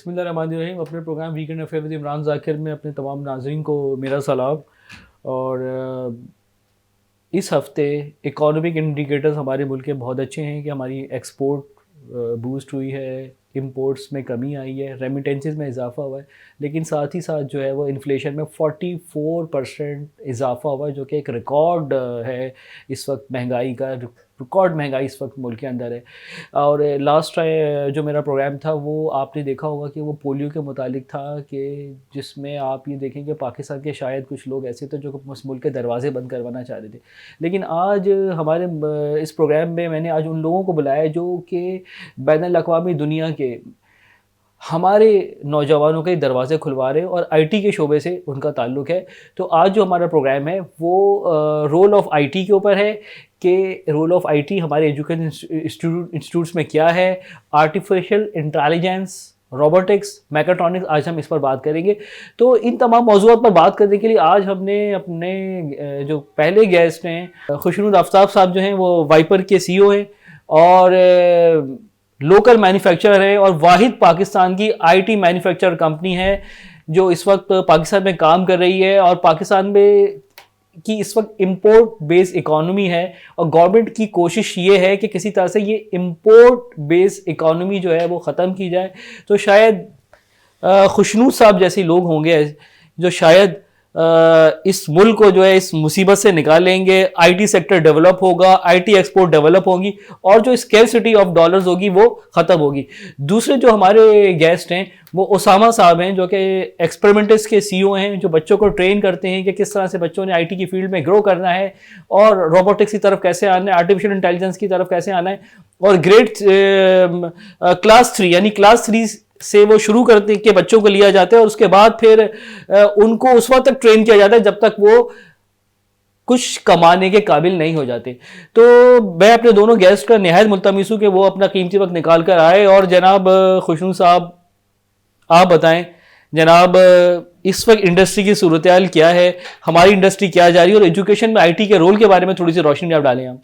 बिस्मिल्लाहिर्रहमानिर्रहीम। अपने programme weekend affair with Imran Zakir में अपने तमाम नाज़रीन को मेरा सलाम। और इस हफ़्ते इकोनॉमिक इंडिकेटर्स हमारे मुल्क के बहुत अच्छे हैं कि हमारी एक्सपोर्ट बूस्ट हुई है, इंपोर्ट्स में कमी आई है, रेमिटेंसेस में इजाफा हुआ है, लेकिन साथ ही साथ जो है वो इन्फ्लेशन में 44% इजाफा हुआ है, जो कि एक रिकॉर्ड है इस वक्त महंगाई का। रिकॉर्ड महंगाई इस वक्त मुल्क के अंदर है। और लास्ट जो मेरा प्रोग्राम था वो आपने देखा होगा कि वो पोलियो के मुतालिक था, कि जिसमें आप ये देखें कि पाकिस्तान के शायद कुछ लोग ऐसे थे जो उस मुल्क के दरवाजे बंद करवाना चाह रहे थे। लेकिन आज हमारे इस प्रोग्राम में मैंने आज उन लोगों को बुलाया जो कि बैनुल-अक़वामी दुनिया के हमारे नौजवानों के दरवाज़े खुलवा रहे हैं और आईटी के शोबे से उनका ताल्लुक़ है। तो आज जो हमारा प्रोग्राम है वो रोल ऑफ़ आईटी के ऊपर है, कि रोल ऑफ़ आईटी हमारे एजुकेशन इंस्टीट्यूट्स में क्या है, आर्टिफिशियल इंटेलिजेंस, रोबोटिक्स, मैकाट्रॉनिक्स, आज हम इस पर बात करेंगे। तो इन तमाम मौज़ूआत पर बात करने के लिए आज हमने अपने जो पहले गेस्ट हैं खुशनुद आफ्ताब साहब जो हैं वो वाइपर के सीईओ हैं और लोकल मैन्युफैक्चरर है और वाहिद पाकिस्तान की आईटी मैन्युफैक्चर कंपनी है जो इस वक्त पाकिस्तान में काम कर रही है। और पाकिस्तान में कि इस वक्त इंपोर्ट बेस्ड इकोनॉमी है और गवर्नमेंट की कोशिश ये है कि किसी तरह से ये इंपोर्ट बेस्ड इकोनॉमी जो है वो ख़त्म की जाए। तो शायद खुशनूद साहब जैसे लोग होंगे जो शायद इस मुल्क को जो है इस मुसीबत से निकालेंगे। आईटी सेक्टर डेवलप होगा, आईटी एक्सपोर्ट डेवलप होगी और जो स्कैरसिटी ऑफ डॉलर्स होगी वो ख़त्म होगी। दूसरे जो हमारे गेस्ट हैं वो उसामा साहब हैं जो कि एक्सपेरिमेंटिस्ट के सीईओ हैं, जो बच्चों को ट्रेन करते हैं कि किस तरह से बच्चों ने आईटी की फील्ड में ग्रो करना है और रोबोटिक्स की तरफ कैसे आना है, आर्टिफिशियल इंटेलिजेंस की तरफ कैसे आना है। और ग्रेड क्लास 3 यानी क्लास 3 से वो शुरू करते के बच्चों को लिया जाता है और उसके बाद फिर उनको उस वक्त तक ट्रेन किया जाता है जब तक वो कुछ कमाने के काबिल नहीं हो जाते। तो मैं अपने दोनों गेस्ट का निहायत मुल्तमिस हूं कि वो अपना कीमती वक्त निकाल कर आए। और जनाब खुशनूद साहब, आप बताएं जनाब, इस वक्त इंडस्ट्री की सूरत हाल क्या है, हमारी इंडस्ट्री क्या जा रही है और एजुकेशन में आईटी के रोल के बारे में थोड़ी सी रोशनी आप डालें। आप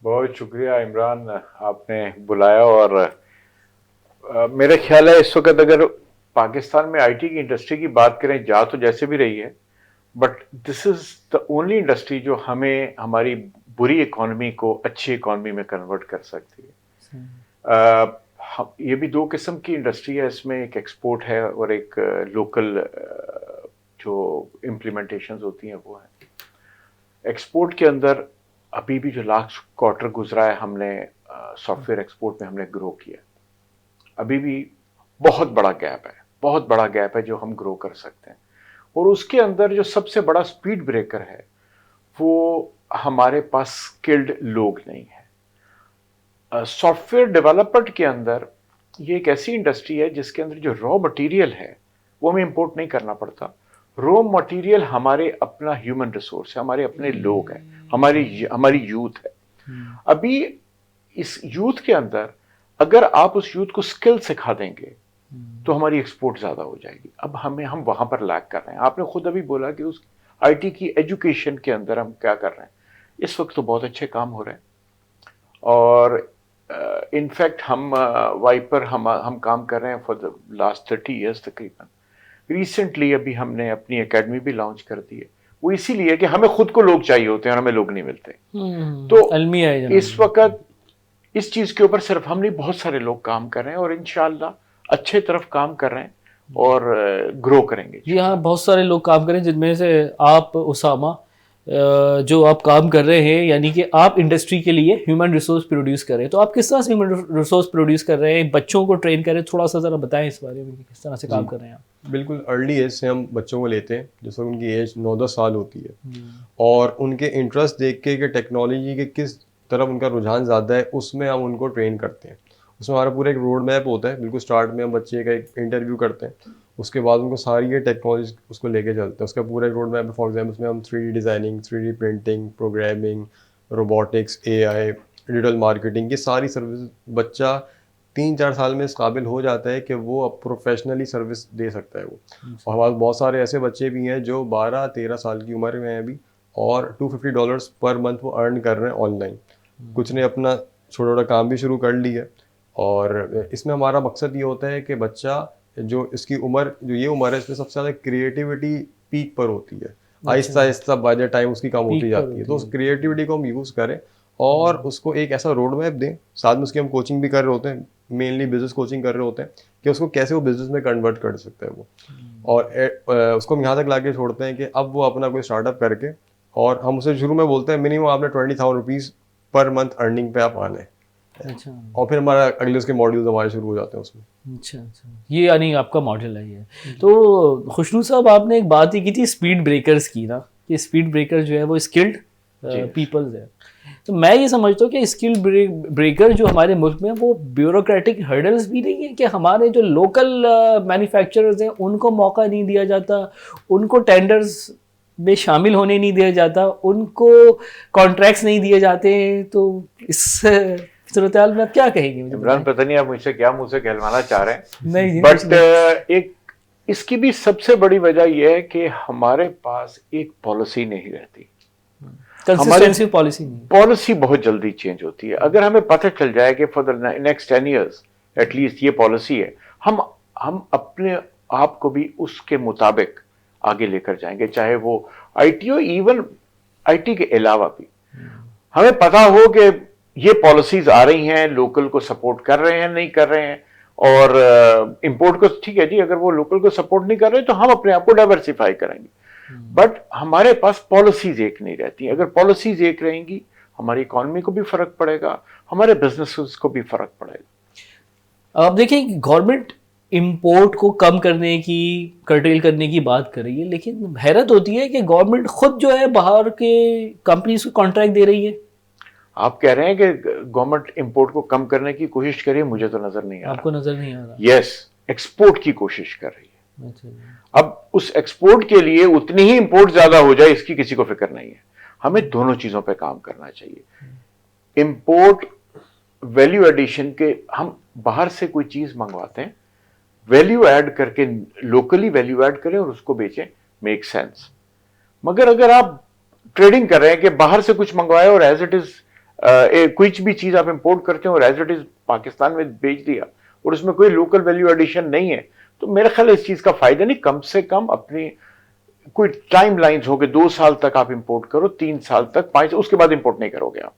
बहुत शुक्रिया इमरान, आपने बुलाया। और मेरा ख्याल है इस वक्त अगर पाकिस्तान में आईटी की इंडस्ट्री की बात करें, जा तो जैसे भी रही है, but this is the only industry जो हमें हमारी बुरी इकोनॉमी को अच्छी इकोनॉमी में कन्वर्ट कर सकती है। ये भी दो किस्म की इंडस्ट्री है, इसमें एक एक्सपोर्ट है और एक लोकल जो इम्प्लीमेंटेशंस होती हैं वो है। एक्सपोर्ट के अंदर अभी भी जो लास्ट क्वार्टर गुजरा है, हमने सॉफ्टवेयर एक्सपोर्ट में हमने ग्रो किया। अभी भी बहुत बड़ा गैप है, बहुत बड़ा गैप है जो हम ग्रो कर सकते हैं। और उसके अंदर जो सबसे बड़ा स्पीड ब्रेकर है वो हमारे पास स्किल्ड लोग नहीं है। सॉफ्टवेयर डेवलपमेंट के अंदर ये एक ऐसी इंडस्ट्री है जिसके अंदर जो रॉ मटेरियल है वो हमें इंपोर्ट नहीं करना पड़ता। रॉ मटेरियल हमारे अपना ह्यूमन रिसोर्स है, हमारे अपने लोग हैं, हमारी यूथ है। अभी इस यूथ के अंदर अगर आप उस यूथ को स्किल सिखा देंगे तो हमारी एक्सपोर्ट ज्यादा हो जाएगी। अब हम वहां पर लैग कर रहे हैं। आपने खुद अभी बोला कि उस आईटी की एजुकेशन के अंदर हम क्या कर रहे हैं। इस वक्त तो बहुत अच्छे काम हो रहे हैं और इनफैक्ट हम वाइपर हम काम कर रहे हैं फॉर द लास्ट 30 ईयर्स तकरीबन। रिसेंटली अभी हमने अपनी एकेडमी भी लॉन्च कर दी है। वो इसीलिए कि हमें खुद को लोग चाहिए होते हैं और हमें लोग नहीं मिलते। तो इस वक्त इस चीज के ऊपर सिर्फ हम नहीं, बहुत सारे लोग काम कर रहे हैं और इंशाल्लाह अच्छे तरफ काम कर रहे हैं और ग्रो करेंगे। जी हाँ, बहुत सारे लोग काम कर रहे हैं, जिनमें से आप उसामा जो आप काम कर रहे हैं, यानी कि आप इंडस्ट्री के लिए ह्यूमन रिसोर्स प्रोड्यूस कर रहे हैं। तो आप किस तरह से ह्यूमन रिसोर्स प्रोड्यूस कर रहे हैं, बच्चों को ट्रेन कर रहे हैं, थोड़ा सा ज़रा बताएं इस बारे में कि किस तरह से काम कर रहे हैं आप। बिल्कुल अर्ली एज से हम बच्चों को लेते हैं, जैसे उनकी एज 9-10 साल होती है और उनके इंटरेस्ट देख के कि टेक्नोलॉजी के किस तरफ उनका रुझान ज़्यादा है उसमें हम उनको ट्रेन करते हैं। उसमें हमारा पूरा एक रोड मैप होता है। बिल्कुल स्टार्ट में हम बच्चे का एक इंटरव्यू करते हैं, उसके बाद उनको सारी ये टेक्नोलॉजी उसको लेके चलते हैं। उसका पूरा एक रोड मैप है। फॉर एग्जाम्पल उसमें हम 3D designing, 3D printing, programming, robotics, AI, digital marketing, ये सारी सर्विस बच्चा 3-4 साल में इस काबिल हो जाता है कि वो अब प्रोफेशनली सर्विस दे सकता है वो। और हमारे बहुत सारे ऐसे बच्चे भी हैं जो 12-13 साल की उम्र में हैं अभी और $250 पर मंथ वो अर्न कर रहे हैं ऑनलाइन। कुछ ने अपना छोटा छोटा काम भी शुरू कर लिया और इसमें हमारा मकसद ये होता है कि बच्चा जो इसकी उम्र, जो ये उम्र है, इसमें सबसे ज़्यादा क्रिएटिविटी पीक पर होती है। Aahista Aahista by the time उसकी कम होती जाती है। तो उस क्रिएटिविटी को हम यूज़ करें और उसको एक ऐसा रोड मैप दें, साथ में उसकी हम कोचिंग भी कर रहे होते हैं, मेनली बिजनेस कोचिंग कर रहे होते हैं कि उसको कैसे वो बिजनेस में कन्वर्ट कर सकता है वो। और उसको हम यहाँ तक ला के छोड़ते हैं कि अब वो अपना कोई स्टार्टअप करके, और हम उसे शुरू में बोलते हैं मिनिमम आपने 20,000 रुपीज़ पर मंथ अर्निंग पे आप आना है। अच्छा, और फिर हमारा अगले उसके मॉड्यूल्स हमारे शुरू हो जाते हैं उसमें। अच्छा, ये यानी आपका मॉडल है ये। तो खुशनू साहब, आपने एक बात ही की थी स्पीड ब्रेकर्स की ना, कि स्पीड ब्रेकर जो है वो स्किल्ड पीपल्स है। तो मैं ये समझता हूँ कि स्किल ब्रेकर जो हमारे मुल्क में, वो ब्यूरोक्रेटिक हर्डल्स भी नहीं है कि हमारे जो लोकल मैन्युफैक्चरर्स हैं उनको मौका नहीं दिया जाता, उनको टेंडर्स में शामिल होने नहीं दिया जाता, उनको कॉन्ट्रैक्ट्स नहीं दिए जाते। तो इस सूरत हाल में आप क्या कहेंगे? मुझे इमरान, पता नहीं आप मुझसे क्या मुंह से कहलवाना चाह रहे हैं। नहीं, बट एक इसकी भी सबसे बड़ी वजह यह है कि हमारे पास एक पॉलिसी नहीं रहती। कंसिस्टेंसी पॉलिसी नहीं, पॉलिसी बहुत जल्दी चेंज होती है। अगर हमें पता चल जाए कि for the next 10 years at least ये पॉलिसी है, हम अपने आप को भी उसके मुताबिक आगे लेकर जाएंगे, चाहे वो आईटी हो, इवन आईटी के अलावा भी। हमें पता हो कि ये पॉलिसीज आ रही हैं, लोकल को सपोर्ट कर रहे हैं, नहीं कर रहे हैं, और इंपोर्ट को, ठीक है जी, अगर वो लोकल को सपोर्ट नहीं कर रहे तो हम अपने आप को डाइवर्सिफाई करेंगे। बट हमारे पास पॉलिसीज एक नहीं रहती। अगर पॉलिसीज एक रहेंगी, हमारी इकोनॉमी को भी फर्क पड़ेगा, हमारे बिजनेसेस को भी फर्क पड़ेगा। अब देखिए, गवर्नमेंट इंपोर्ट को कम करने की, कर्टेल करने की बात कर रही है, लेकिन हैरत होती है कि गवर्नमेंट खुद जो है बाहर के कंपनीज को कॉन्ट्रैक्ट दे रही है। आप कह रहे हैं कि गवर्नमेंट इंपोर्ट को कम करने की कोशिश कर रही है? मुझे तो नजर नहीं आ रहा। आपको नजर नहीं आ रहा? यस, एक्सपोर्ट की कोशिश कर रही है। अच्छा। अब उस एक्सपोर्ट के लिए उतनी ही इंपोर्ट ज्यादा हो जाए, इसकी किसी को फिक्र नहीं है। हमें दोनों चीजों पे काम करना चाहिए। इंपोर्ट वैल्यू एडिशन के, हम बाहर से कोई चीज मंगवाते हैं, वैल्यू ऐड करके लोकली वैल्यू ऐड करें और उसको बेचें, मेक सेंस। मगर अगर आप ट्रेडिंग कर रहे हैं कि बाहर से कुछ मंगवाए और एज इट इज कोई भी चीज आप इंपोर्ट करते हैं और एज इट इज पाकिस्तान में बेच दिया और उसमें कोई लोकल वैल्यू एडिशन नहीं है, तो मेरा ख्याल इस चीज का फायदा नहीं। कम से कम अपनी कोई टाइम लाइन्स हो कि 2 साल तक आप इंपोर्ट करो, 3 साल तक, 5, उसके बाद इंपोर्ट नहीं करोगे आप।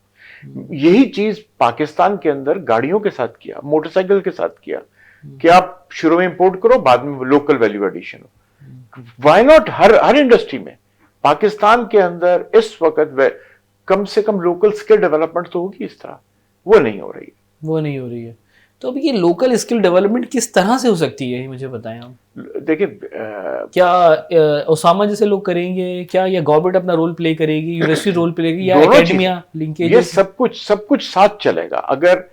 यही चीज पाकिस्तान के अंदर गाड़ियों के साथ किया, मोटरसाइकिल के साथ किया कि आप शुरू में इंपोर्ट करो, बाद में लोकल वैल्यू एडिशन हो। व्हाई नॉट हर इंडस्ट्री में पाकिस्तान के अंदर इस वक्त कम से कम लोकल स्किल डेवलपमेंट तो होगी। इस तरह वो नहीं हो रही है। तो अब ये लोकल स्किल डेवलपमेंट किस तरह से हो सकती है, मुझे बताएं आप। देखिए, क्या ओसामा जैसे लोग करेंगे क्या, या गवर्नमेंट अपना रोल प्ले करेगी, यूनिवर्सिटी रोल प्ले करेगी, या एकेडमिया लिंकेज? ये सब कुछ साथ चलेगा। अगर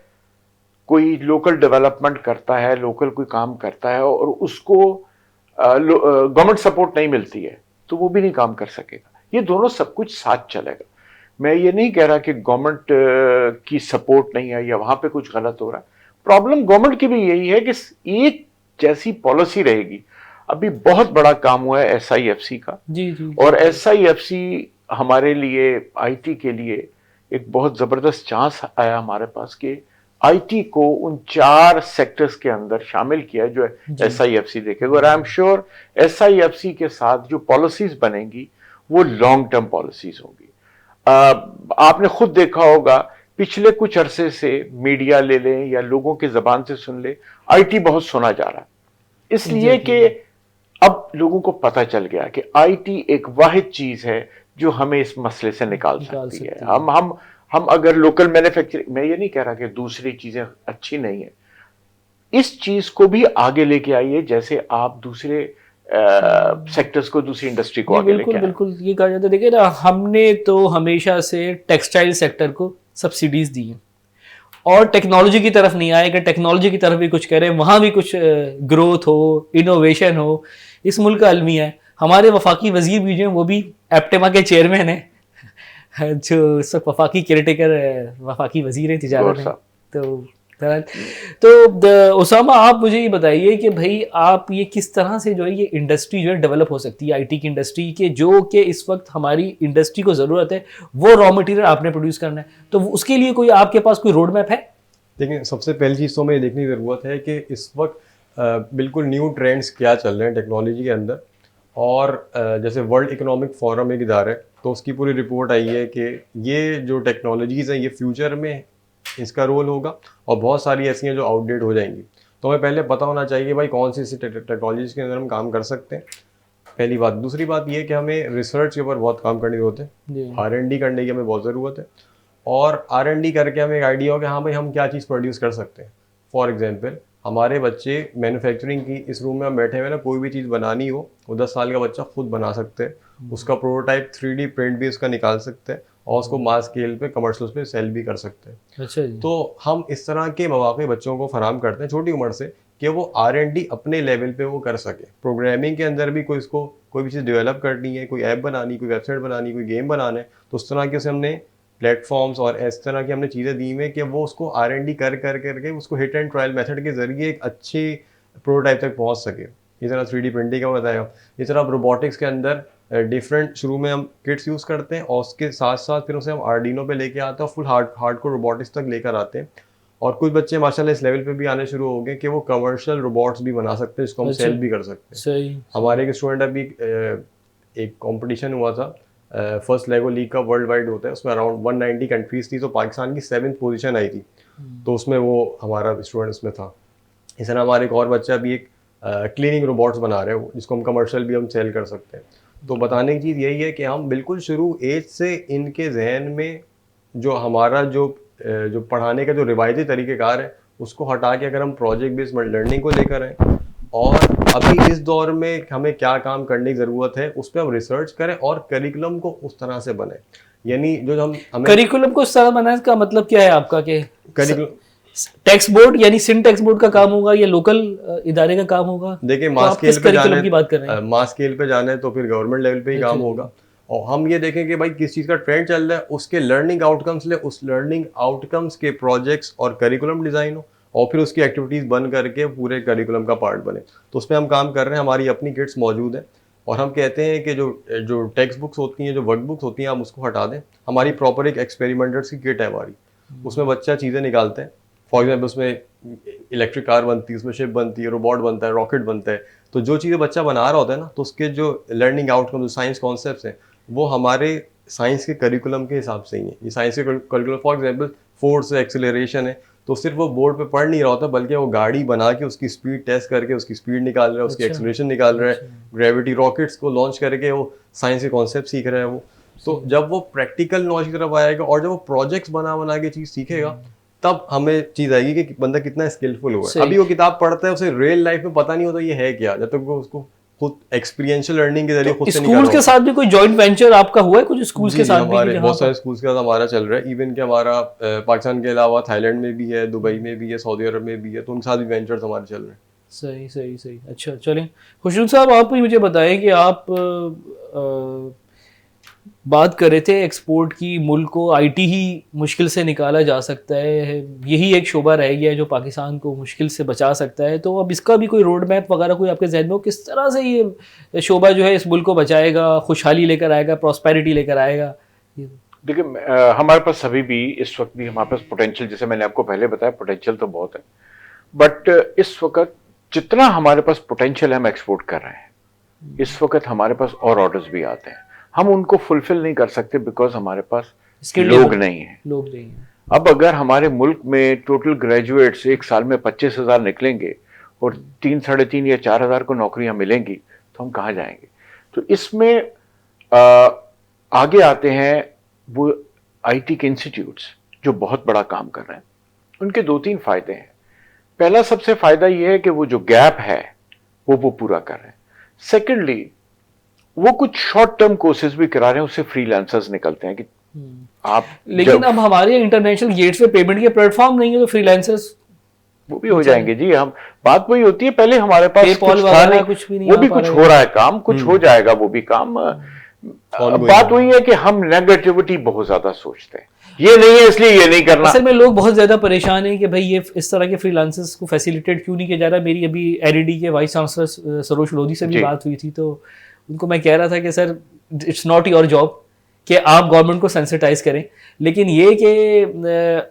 कोई लोकल डेवलपमेंट करता है, लोकल कोई काम करता है और उसको गवर्नमेंट सपोर्ट नहीं मिलती है, तो वो भी नहीं काम कर सकेगा। ये दोनों सब कुछ साथ चलेगा। मैं ये नहीं कह रहा कि गवर्नमेंट की सपोर्ट नहीं है या वहां पे कुछ गलत हो रहा है। प्रॉब्लम गवर्नमेंट की भी यही है कि एक जैसी पॉलिसी रहेगी। अभी बहुत बड़ा काम हुआ है SIFC का, जी। और SIFC हमारे लिए, आईटी के लिए एक बहुत जबरदस्त चांस आया हमारे पास कि आईटी को उन 4 सेक्टर्स के अंदर शामिल किया जो SIFC देखेगा। और आई एम श्योर SIFC के साथ जो पॉलिसीज बनेंगी वो लॉन्ग टर्म पॉलिसीज होंगी। आपने खुद देखा होगा, पिछले कुछ अरसे से मीडिया ले लें या लोगों की जबान से सुन ले, आईटी बहुत सुना जा रहा है, इसलिए कि अब लोगों को पता चल गया कि आईटी एक वाहिद चीज है जो हमें इस मसले से निकाल सकती है। हम अगर लोकल मैन्युफैक्चरिंग, मैं ये नहीं कह रहा कि दूसरी चीजें अच्छी नहीं है, इस चीज को भी आगे लेके आइए, जैसे आप दूसरे सेक्टर्स को, दूसरी इंडस्ट्री को आगे लेके आए। बिल्कुल ये कहा जाता है। देखिए ना, हमने तो हमेशा से टेक्सटाइल सेक्टर को सब्सिडीज दी हैं और टेक्नोलॉजी की तरफ नहीं आए कि टेक्नोलॉजी की तरफ भी कुछ करें, वहाँ भी कुछ ग्रोथ हो, इनोवेशन हो। इस मुल्क का अलमिया है। हमारे वफाकी वजीर भी जो हैं वो भी एप्टेमा के चेयरमैन हैं, जो सब वफाकी केयरटेकर वफाकी वजीर हैं तिजारत हैं। तो ओसामा, आप मुझे ये बताइए कि भाई आप ये किस तरह से जो है ये इंडस्ट्री जो है डेवलप हो सकती है, आईटी की इंडस्ट्री के, जो कि इस वक्त हमारी इंडस्ट्री को ज़रूरत है, वो रॉ मटेरियल आपने प्रोड्यूस करना है, तो उसके लिए कोई आपके पास कोई रोड मैप है? देखिए, सबसे पहली चीज़ तो हमें देखने की ज़रूरत है कि इस वक्त बिल्कुल न्यू ट्रेंड्स क्या चल रहे हैं टेक्नोलॉजी के अंदर। और जैसे वर्ल्ड इकोनॉमिक फोरम एक इदारा है, तो उसकी पूरी रिपोर्ट आई है कि ये जो टेक्नोलॉजीज़ हैं ये फ्यूचर में इसका रोल होगा, और बहुत सारी ऐसी हैं जो आउटडेट हो जाएंगी। तो हमें पहले पता होना चाहिए भाई कौन सी ऐसी टेक्नोलॉजीज़ के अंदर हम काम कर सकते हैं, पहली बात। दूसरी बात ये कि हमें रिसर्च के ऊपर बहुत काम करने की ज़रूरत है, R&D करने की हमें बहुत ज़रूरत है, और R&D करके हमें एक आइडिया हो कि हाँ भाई हम क्या चीज़ प्रोड्यूस कर सकते हैं। फॉर एग्जांपल हमारे बच्चे मैन्युफैक्चरिंग की, इस रूम में हम बैठे हुए ना, कोई भी चीज़ बनानी हो वो 10 साल का बच्चा खुद बना सकते हैं, उसका प्रोटोटाइप 3D प्रिंट भी उसका निकाल सकते हैं, और उसको मास स्केल पे कमर्शियल पे सेल भी कर सकते हैं। अच्छा जी। तो हम इस तरह के मौके बच्चों को फराहम करते हैं छोटी उम्र से कि वो R&D अपने लेवल पे वो कर सके। प्रोग्रामिंग के अंदर भी कोई भी चीज़ डेवलप करनी है, कोई ऐप बनानी, कोई वेबसाइट बनानी, कोई गेम बनाना है, तो उस तरह के उसे हमने प्लेटफॉर्म्स और इस तरह की हमने चीज़ें दी हुई कि वो उसको R&D करके उसको हिट एंड ट्रायल मेथड के जरिए एक अच्छी प्रोटोटाइप तक पहुंच सके। इस तरह 3D प्रिंटिंग का बताया, इस तरह रोबोटिक्स के अंदर डिफरेंट शुरू में हम किट्स यूज़ करते हैं, और उसके साथ साथ फिर उसे हम आर्डिनो पे लेके आते हैं और फुल हार्डकोर रोबोटिक्स तक लेकर आते हैं। और कुछ बच्चे माशाल्लाह इस लेवल पे भी आने शुरू हो गए कि वो कमर्शियल रोबोट्स भी बना सकते हैं, जिसको हम सेल भी कर सकते हैं। सही। हमारे एक स्टूडेंट अभी एक कंपटीशन हुआ था, फर्स्ट लेगो लीग का वर्ल्ड वाइड होता है, उसमें अराउंड 190 कंट्रीज थी, तो पाकिस्तान की 7th पोजीशन आई थी, तो उसमें वो हमारा स्टूडेंट उसमें था। इस तरह हमारे एक और बच्चा भी एक क्लीनिंग रोबोट्स बना रहे हैं, जिसको हम कमर्शियल भी हम सेल कर सकते हैं। तो बताने की चीज़ यही है कि हम बिल्कुल शुरू एज से इनके जहन में जो हमारा जो पढ़ाने का जो रिवायती तरीक़ेकार है उसको हटा के अगर हम प्रोजेक्ट बेस्ड लर्निंग को लेकर आए, और अभी इस दौर में हमें क्या काम करने की ज़रूरत है उस पर हम रिसर्च करें और करिकुलम को उस तरह से बने। यानी जो हमें करिकुलम को उस तरह बनाने का मतलब क्या है आपका कि करिकुलम टेक्स्ट बोर्ड यानी सिन टेक्स्ट बोर्ड का काम होगा या लोकल इदारे का काम होगा? देखिए तो मास आप स्केल किस पे करिकुलम की बात कर रहे हैं? मास स्केल पे जाना है तो फिर गवर्नमेंट लेवल पे ही काम होगा, और हम ये देखें कि भाई किस चीज़ का ट्रेंड चल रहा है, उसके लर्निंग आउटकम्स ले, उस लर्निंग आउटकम्स के प्रोजेक्ट्स और करिकुलम डिज़ाइन हो, और फिर उसकी एक्टिविटीज़ बन करके पूरे करिकुलम का पार्ट बने। तो उसमें हम काम कर रहे हैं, हमारी अपनी किट्स मौजूद है, और हम कहते हैं कि जो टेक्स्ट बुक्स होती हैं, जो वर्क बुक्स होती हैं, आप उसको हटा दें। हमारी प्रॉपर एक एक्सपेरिमेंटर्स की किट है हमारी, उसमें बच्चा चीज़ें निकालते हैं। फॉर एग्जाम्पल उसमें इलेक्ट्रिक कार बनती है, उसमें शिप बनती है, रोबोट बनता है, रॉकेट बनता है। तो जो चीज़ें बच्चा बना रहा होता है ना, तो उसके जो लर्निंग आउटकम, जो साइंस कॉन्सेप्ट्स हैं, वो हमारे साइंस के करिकुलम के हिसाब से ही है। ये साइंस के curriculum, for example force acceleration है, तो सिर्फ वो बोर्ड पे पढ़ नहीं रहा होता, बल्कि वो गाड़ी बना के उसकी स्पीड टेस्ट करके उसकी स्पीड निकाल रहा है, उसकी एक्सेलरेशन निकाल रहा है, ग्रेविटी रॉकेट्स को लॉन्च करके वो साइंस के कॉन्सेप्ट सीख रहा है वो। तो जब वो प्रैक्टिकल नॉलेज की तरफ आएगा और जब वो प्रोजेक्ट्स बना के चीज़ सीखेगा, तब हमें चीज़ आएगी कि बंदा कितना स्किलफुल हुआ है। अभी वो किताब पढ़ता है, उसे रियल लाइफ में पता नहीं होता ये है क्या, जब तक वो उसको खुद एक्सपीरियंशियल लर्निंग के जरिए खुद से स्कूल के साथ भी कोई जॉइंट वेंचर आपका हुआ है? कुछ स्कूल्स के साथ भी? हमारे बहुत सारे स्कूल्स के साथ हमारा चल रहा है। इवन कि हमारा पाकिस्तान के अलावा थाईलैंड में भी है, दुबई में भी है, सऊदी अरब में भी है, तो उनके साथ भी वेंचर्स हमारे चल रहे हैं। सही सही सही। अच्छा चलें, खुशरूम साहब आप ही मुझे बताएं कि आप बात कर रहे थे एक्सपोर्ट की, मुल्क को आईटी ही मुश्किल से निकाला जा सकता है, यही एक शोबा रह गया है जो पाकिस्तान को मुश्किल से बचा सकता है। तो अब इसका भी कोई रोड मैप वगैरह कोई आपके जहन में हो, किस तरह से ये शोबा जो है इस मुल्क को बचाएगा, खुशहाली लेकर आएगा, प्रॉस्पेरिटी लेकर आएगा? देखिए हमारे पास अभी भी इस वक्त भी हमारे पास पोटेंशियल, जैसे मैंने आपको पहले बताया, पोटेंशियल तो बहुत है, बट इस वक्त जितना हमारे पास पोटेंशियल है हम एक्सपोर्ट कर रहे हैं, इस वक्त हमारे पास और ऑर्डर्स भी आते हैं, हम उनको फुलफिल नहीं कर सकते बिकॉज हमारे पास लोग नहीं है। अब अगर हमारे मुल्क में टोटल ग्रेजुएट्स एक साल में 25,000 निकलेंगे और 3, 3.5 या 4,000 को नौकरियां मिलेंगी, तो हम कहाँ जाएंगे? तो इसमें आगे आते हैं वो आईटी के इंस्टीट्यूट्स जो बहुत बड़ा काम कर रहे हैं। उनके 2-3 फायदे हैं। पहला सबसे फायदा ये है कि वो जो गैप है वो पूरा कर रहे हैं। सेकेंडली वो कुछ शॉर्ट टर्म कोर्सेज भी करा रहे हैं, उससे फ्रीलांसर्स निकलते हैं कि आप, लेकिन अब हमारे इंटरनेशनल गेट्स पे पेमेंट के प्लेटफॉर्म नहीं है, तो फ्रीलांसर्स वो भी हो जाएंगे जी। हम बात वही होती है, पहले हमारे पास कुछ था नहीं, कुछ भी नहीं, वो भी कुछ हो रहा है काम, कुछ हो जाएगा वो भी काम। बात वही है कि हम नेगेटिविटी बहुत ज्यादा सोचते हैं, ये नहीं है इसलिए ये नहीं करना। असल में लोग बहुत ज्यादा परेशान हैं कि भाई ये इस तरह के फ्रीलांसर्स को फैसिलिटेट क्यों नहीं किया जा रहा। मेरी अभी एडीडी के वाइस चांसलर सरोज लोधी से भी बात हुई थी, तो उनको मैं कह रहा था कि sir it's not your job कि आप गवर्नमेंट को सेंसिटाइज करें, लेकिन ये कि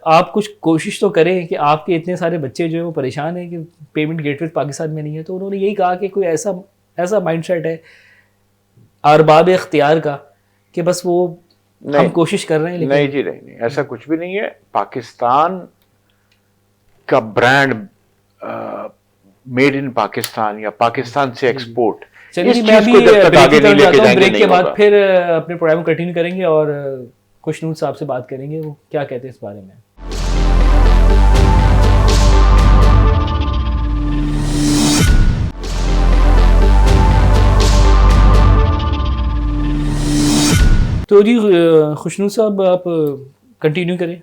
आप कुछ कोशिश तो करें कि आपके इतने सारे बच्चे जो हैं वो परेशान हैं कि पेमेंट गेटवे पाकिस्तान में नहीं है। तो उन्होंने यही कहा कि कोई ऐसा माइंडसेट है अरबाब इख्तियार का कि बस वो हम कोशिश कर रहे हैं, लेकिन नहीं जी, नहीं, ऐसा कुछ भी नहीं है। पाकिस्तान का ब्रांड मेड इन पाकिस्तान या पाकिस्तान से एक्सपोर्ट, चलिए इस मैं चीज भी को जब तक ब्रेक आगे की नहीं तरफ लेके जाता हूँ। जाएंगे ब्रेक के नहीं बाद होगा। फिर अपने प्रोग्राम कंटिन्यू करेंगे और खुशनूर साहब से बात करेंगे वो क्या कहते हैं इस बारे में। तो जी खुशनूर साहब आप कंटिन्यू करें।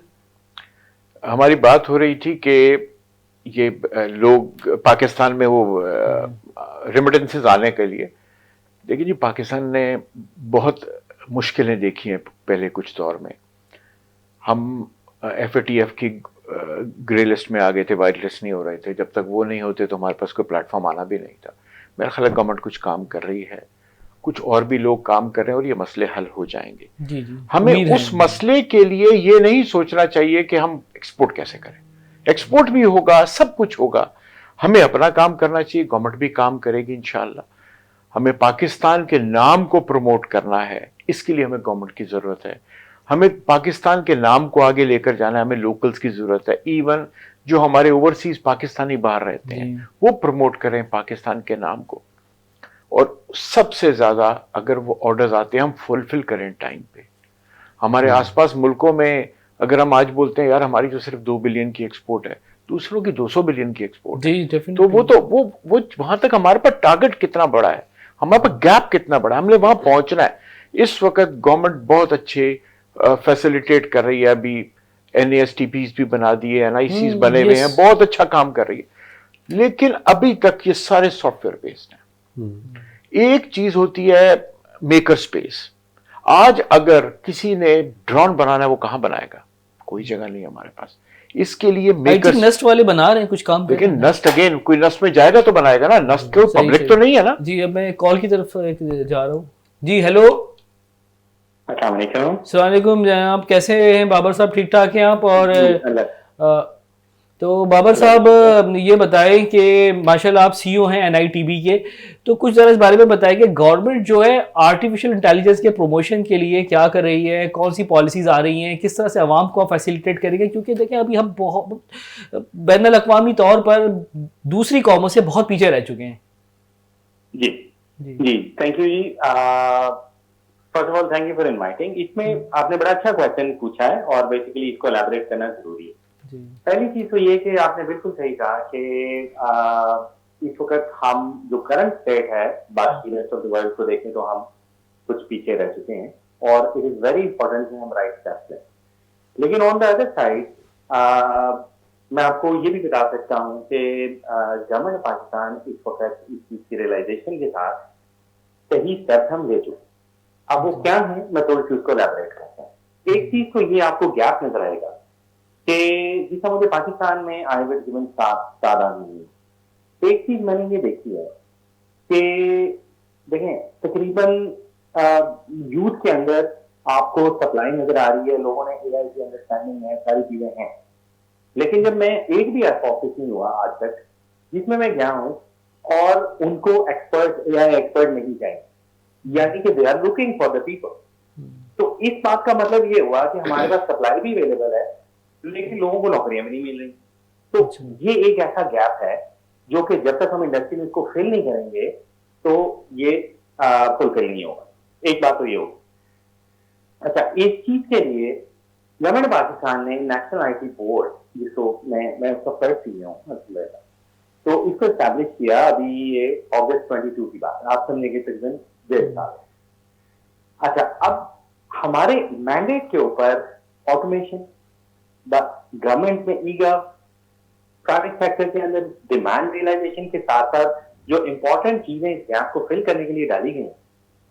हमारी बात हो रही थी कि ये लोग पाकिस्तान में वो रेमिटेंसेस आने के लिए, देखिए जी, पाकिस्तान ने बहुत मुश्किलें देखी हैं पहले कुछ दौर में। हम FATF की ग्रे लिस्ट में आ गए थे, वाइट लिस्ट नहीं हो रहे थे। जब तक वो नहीं होते तो हमारे पास कोई प्लेटफॉर्म आना भी नहीं था। मेरा ख्याल है गवर्नमेंट कुछ काम कर रही है, कुछ और भी लोग काम कर रहे हैं और ये मसले हल हो जाएंगे। जी जी, हमें उस मसले के लिए ये नहीं सोचना चाहिए कि हम एक्सपोर्ट कैसे करें। एक्सपोर्ट भी होगा, सब कुछ होगा, हमें अपना काम करना चाहिए, गवर्नमेंट भी काम करेगी इंशाल्लाह। हमें पाकिस्तान के नाम को प्रमोट करना है, इसके लिए हमें गवर्नमेंट की जरूरत है। हमें पाकिस्तान के नाम को आगे लेकर जाना है, हमें लोकल्स की जरूरत है। इवन जो हमारे ओवरसीज पाकिस्तानी बाहर रहते हैं वो प्रमोट करें पाकिस्तान के नाम को, और सबसे ज्यादा अगर वो ऑर्डर्स आते हैं हम फुलफिल करें टाइम पे। हमारे आसपास मुल्कों में अगर हम आज बोलते हैं यार हमारी जो सिर्फ 2 बिलियन की एक्सपोर्ट है, दूसरों की 200 बिलियन की एक्सपोर्ट है, तो वो वहां तक हमारे पास टारगेट कितना बड़ा है, हमारे पास गैप कितना बड़ा है, हमने वहां पहुंचना है। इस वक्त गवर्नमेंट बहुत अच्छे फैसिलिटेट कर रही है, अभी NASTPs भी बना दिए, NICs बने हुए हैं, बहुत अच्छा काम कर रही है, लेकिन अभी तक ये सारे सॉफ्टवेयर बेस्ड हैं। एक चीज होती है मेकर स्पेस। आज अगर किसी ने ड्रोन बनाना है वो कहां बनाएगा? कोई जगह नहीं हमारे पास। इसके लिए मेकर नस्ट वाले बना रहे हैं कुछ काम, लेकिन नस्ट अगेन कोई नस्ट में जाएगा तो बनाएगा ना, नस्ट क्यों पब्लिक तो नहीं है ना। जी अब मैं कॉल की तरफ जा रहा हूँ। जी हेलो, अस्सलाम वालेकुम जनाब, कैसे हैं बाबर साहब? ठीक ठाक हैं आप? और तो बाबर साहब ये बताएं कि माशाल्लाह आप CEO हैं NITB के, तो कुछ ज़रा इस बारे में बताएं कि गवर्नमेंट जो है आर्टिफिशियल इंटेलिजेंस के प्रमोशन के लिए क्या कर रही है, कौन सी पॉलिसीज़ आ रही हैं, किस तरह से आवाम को फैसिलिटेट करेंगे, क्योंकि देखें अभी हम बहुत बैनुल अक़वामी तौर पर दूसरी कौमों से बहुत पीछे रह चुके हैं। जी जी, थैंक यू जी। First of all thank you for inviting. इसमें आपने बड़ा अच्छा क्वेश्चन पूछा है और बेसिकली इसको एलैबोरेट करना जरूरी है। पहली चीज तो ये कि आपने बिल्कुल सही कहा कि इस वक्त हम जो करंट स्टेट है बाकी रेस्ट ऑफ द वर्ल्ड को देखें तो हम कुछ पीछे रह चुके हैं और इट इज वेरी इंपॉर्टेंट कि हम राइट स्टेप्स लें। लेकिन ऑन द अदर साइड मैं आपको ये भी बता सकता हूँ कि गवर्नमेंट पाकिस्तान इस वक्त इस चीज की रियलाइजेशन के साथ सही स्टेप्स हम ले चुके। अब वो क्या है, मैं थोड़ी सी उसको एलैबोरेट करता हूँ। एक चीज तो ये आपको गैप नजर आएगा कि जिस मुझे पाकिस्तान में आए हुए तकरीबन 7 आदमी, एक चीज मैंने ये देखी है कि देखें तकरीबन यूथ के अंदर आपको सप्लाई नजर आ रही है, लोगों ने AI की अंडरस्टैंडिंग है, सारी चीजें हैं, लेकिन जब मैं एक भी ऐसा ऑफिस नहीं हुआ आज तक जिसमें मैं गया हूं और उनको AI एक्सपर्ट नहीं चाहिए, यानी कि they are looking for the people. तो इस बात का मतलब ये हुआ कि हमारे पास सप्लाई भी अवेलेबल है लेकिन लोगों को नौकरियां भी नहीं मिल रही। तो ये एक ऐसा गैप है जो कि जब तक हम इंडस्ट्री में इसको फिल नहीं करेंगे तो ये फुलफिल नहीं होगा। एक बात तो ये होगी। अच्छा, इस चीज के लिए गवर्नमेंट पाकिस्तान ने नेशनल IT बोर्ड, जिसको मैं उसका फर्स्ट CEO हूँ, तो इसको एस्टैब्लिश किया अभी ये अगस्त 22 की बात, आप समझे कि तकरीबन 1.5 साल। अच्छा, अब हमारे मैंडेट के ऊपर ऑटोमेशन, गवर्नमेंट में ईगव, प्राइवेट सेक्टर के अंदर डिमांड रियलाइजेशन के साथ साथ जो इंपॉर्टेंट चीजें इस गैप को फिल करने के लिए डाली गई,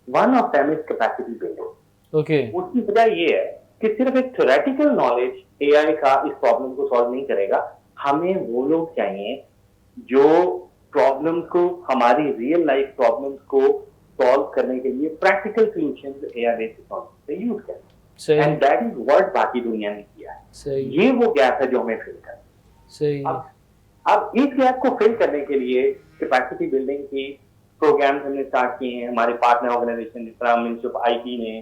one of them is capacity building. Okay, उसकी वजह ये है कि सिर्फ एक थ्योरेटिकल नॉलेज AI का इस प्रॉब्लम को सॉल्व नहीं करेगा। हमें वो लोग चाहिए जो प्रॉब्लम्स को, हमारी रियल लाइफ प्रॉब्लम्स को सॉल्व करने के लिए practical solutions AI based technology से यूज करें, सही एंड दैट इज व्हाट बाकी दुनिया ने किया है। सही ये वो गैप है जो हमें फिल करना है। सही अब इस गैप को फिल करने के लिए कैपेसिटी बिल्डिंग की प्रोग्राम्स हमने स्टार्ट किए हैं। हमारे पार्टनर ऑर्गेनाइजेशन जिस तरह मिनिस्ट्री ऑफ आईटी ने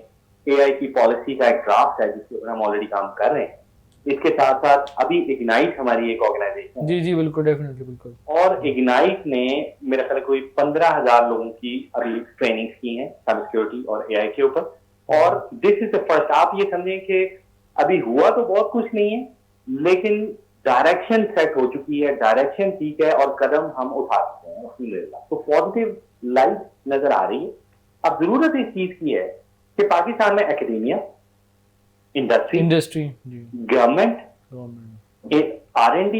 एआई की पॉलिसी का एक ड्राफ्ट है जिसके ऊपर हम ऑलरेडी काम कर रहे हैं। इसके साथ साथ अभी इग्नाइट हमारी एक ऑर्गेनाइजेशन है, जी जी बिल्कुल, डेफिनेटली बिल्कुल। और इग्नाइट ने मेरा ख्याल है कोई 15,000 लोगों की अभी ट्रेनिंग की है साइबर सिक्योरिटी और एआई के ऊपर। और दिस इज द फर्स्ट, आप ये समझें कि अभी हुआ तो बहुत कुछ नहीं है, लेकिन डायरेक्शन सेट हो चुकी है, डायरेक्शन ठीक है और कदम हम उठा सकते हैं अल्हम्दुलिल्लाह। तो पॉजिटिव लाइट नजर आ रही है। अब जरूरत इस चीज की है कि पाकिस्तान में academia, industry, industry, government, government, R&D